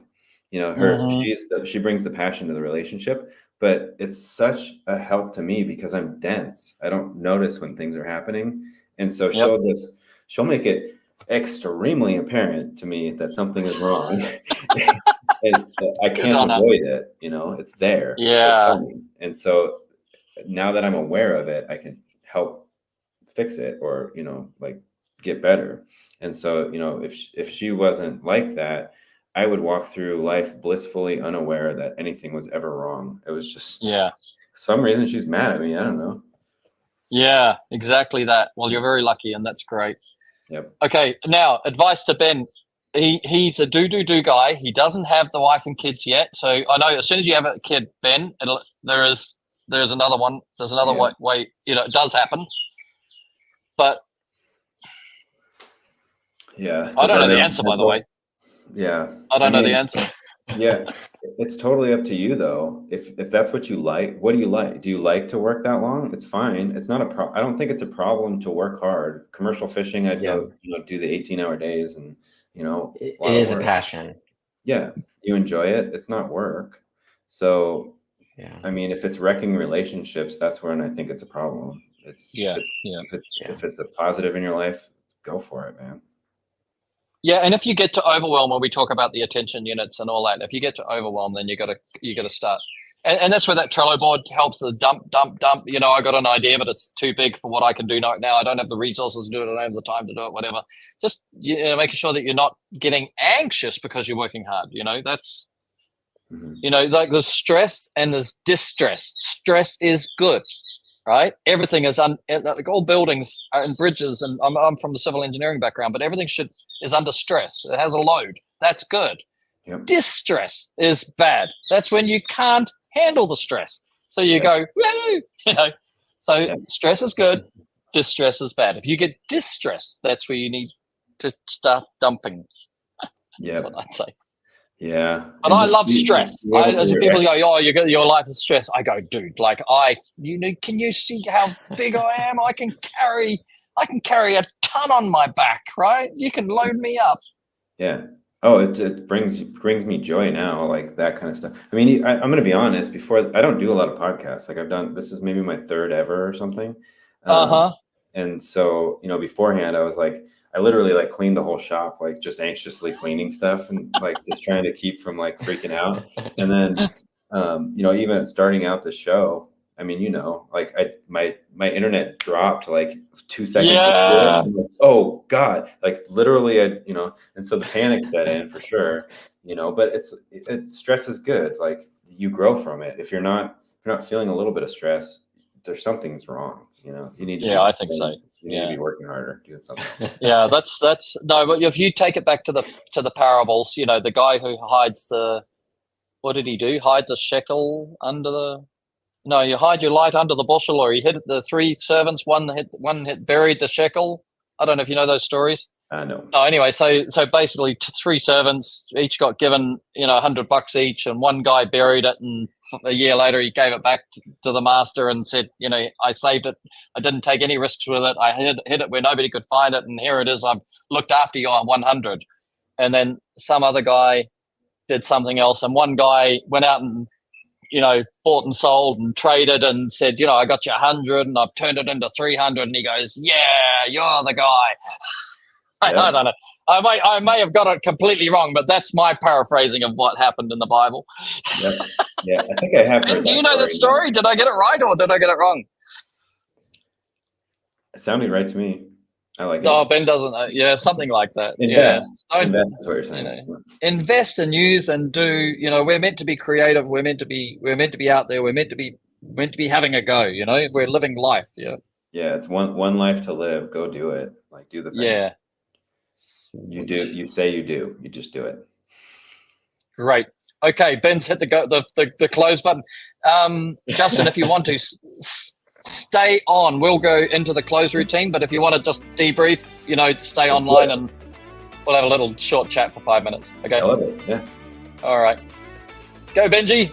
She brings the passion to the relationship, but it's such a help to me because I'm dense. I don't notice when things are happening. And so she'll make it extremely apparent to me that something is wrong. And I can't avoid it. It's there.
Yeah.
And so now that I'm aware of it, I can help fix it or, get better. And so, if she wasn't like that, I would walk through life blissfully unaware that anything was ever wrong. It was just some reason she's mad at me. I don't know.
Yeah, exactly that. Well, you're very lucky, and that's great.
Yep.
Okay, now advice to Ben. He's a do guy. He doesn't have the wife and kids yet. So I know as soon as you have a kid, Ben, there's another one. There's another way. It does happen. But I don't know the answer, by the way.
Yeah.
I don't know the answer.
Yeah. It's totally up to you though. If that's what you like, what do you like? Do you like to work that long? It's fine. It's not I don't think it's a problem to work hard. Commercial fishing, I'd go, do the 18-hour days and,
it is a passion.
Yeah. You enjoy it. It's not work. So, I mean, if it's wrecking relationships, that's when I think it's a problem. If it's a positive in your life, go for it, man.
Yeah, and if you get to overwhelm, when we talk about the attention units and all that, if you get to overwhelm, then you got to start, and that's where that Trello board helps. The dump. I got an idea, but it's too big for what I can do now. I don't have the resources to do it. I don't have the time to do it. Whatever. Just making sure that you're not getting anxious because you're working hard. That's like there's stress and there's distress. Stress is good. Right, everything is like all buildings and bridges, and I'm from the civil engineering background, but everything is under stress. It has a load. That's good.
Yep.
Distress is bad. That's when you can't handle the stress. So you go, woo, So stress is good. Distress is bad. If you get distressed, that's where you need to start dumping. That's what I'd say.
Yeah.
But I love stress. As people go, oh, your life is stress. I go, dude, like can you see how big I am? I can carry a ton on my back, right? You can load me up.
Yeah. Oh, it brings me joy now, like that kind of stuff. I mean, I'm going to be honest, before I don't do a lot of podcasts. Like this is maybe my third ever or something. And so, beforehand I was like, I literally like cleaned the whole shop, like just anxiously cleaning stuff and like just trying to keep from like freaking out. And then, even starting out the show, I mean, like my internet dropped like 2 seconds.
Yeah.
Like, oh God, like literally, and so the panic set in for sure, but stress is good. Like you grow from it. If you're not feeling a little bit of stress, something's wrong, You need to.
Yeah, I think so.
You need to be working harder, doing something.
Yeah, that's no. But if you take it back to the parables, the guy who hides what did he do? Hide the shekel under the. No, you hide your light under the bushel, or he hid the 3 servants. One buried the shekel. I don't know if you know those stories.
No.
No. Anyway, so basically, 3 servants each got given $100 each, and one guy buried it, and a year later he gave it back to the master and said, I saved it. I didn't take any risks with it. I hid it where nobody could find it, and here it is. I've looked after you on 100. And then some other guy did something else, and one guy went out and bought and sold and traded and said, I got you 100 and I've turned it into 300. And he goes, yeah, you're the guy. Yeah. I don't know. I may have got it completely wrong, but that's my paraphrasing of what happened in the Bible.
Yeah, I think I have heard
Do you know the story? Did I get it right or did I get it wrong?
It sounded right to me. I like it.
Oh, Ben doesn't know. Yeah, something like that.
Invest.
Yeah.
Invest is what you're saying.
Invest and use and do. We're meant to be creative. We're meant to be out there. We're meant to be having a go. We're living life. Yeah.
Yeah, it's one life to live. Go do it. Like, do the thing.
Yeah.
You do. You say you do. You just do it.
Great. Okay, Ben's hit the close button. Justin, if you want to stay on, we'll go into the close routine. But if you want to just debrief, stay online and we'll have a little short chat for 5 minutes. Okay.
I love it. Yeah.
All right. Go, Benji.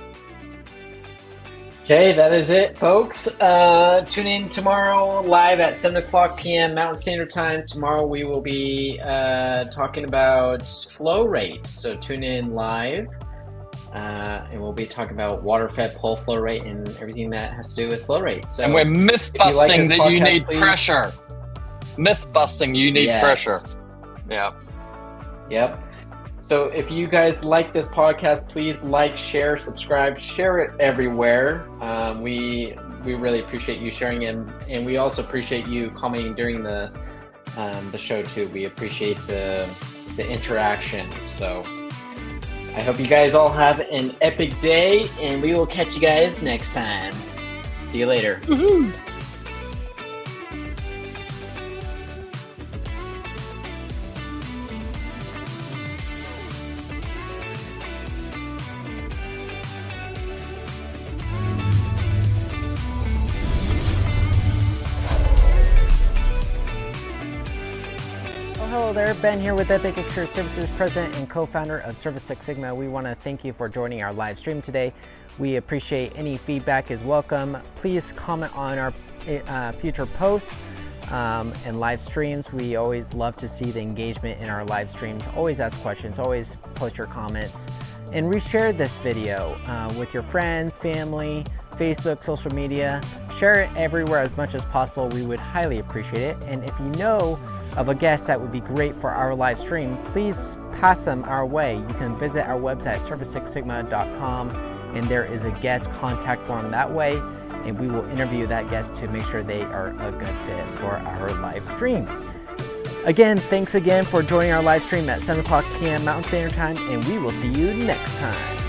Okay, that is it, folks. Tune in tomorrow live at 7:00 p.m. Mountain Standard Time. Tomorrow we will be talking about flow rate. So tune in live. And we'll be talking about water-fed pole flow rate and everything that has to do with flow rate. So,
and we're myth-busting that you need pressure. Myth-busting you need pressure. Yeah.
Yep. So if you guys like this podcast, please like, share, subscribe, share it everywhere. We really appreciate you sharing it, and we also appreciate you commenting during the show too. We appreciate the interaction. So I hope you guys all have an epic day, and we will catch you guys next time. See you later.
Woohoo.
Hello there, Ben here with Epic Exterior Services, President and Co-founder of Service Six Sigma. We want to thank you for joining our live stream today. We appreciate any feedback is welcome. Please comment on our future posts and live streams. We always love to see the engagement in our live streams. Always ask questions, always post your comments, and reshare this video with your friends, family, Facebook, social media. Share it everywhere as much as possible. We would highly appreciate it. And if you know of a guest that would be great for our live stream, please pass them our way. You can visit our website, service6sigma.com, and there is a guest contact form that way, and we will interview that guest to make sure they are a good fit for our live stream. Again, thanks again for joining our live stream at 7:00 p.m. Mountain Standard Time, and we will see you next time.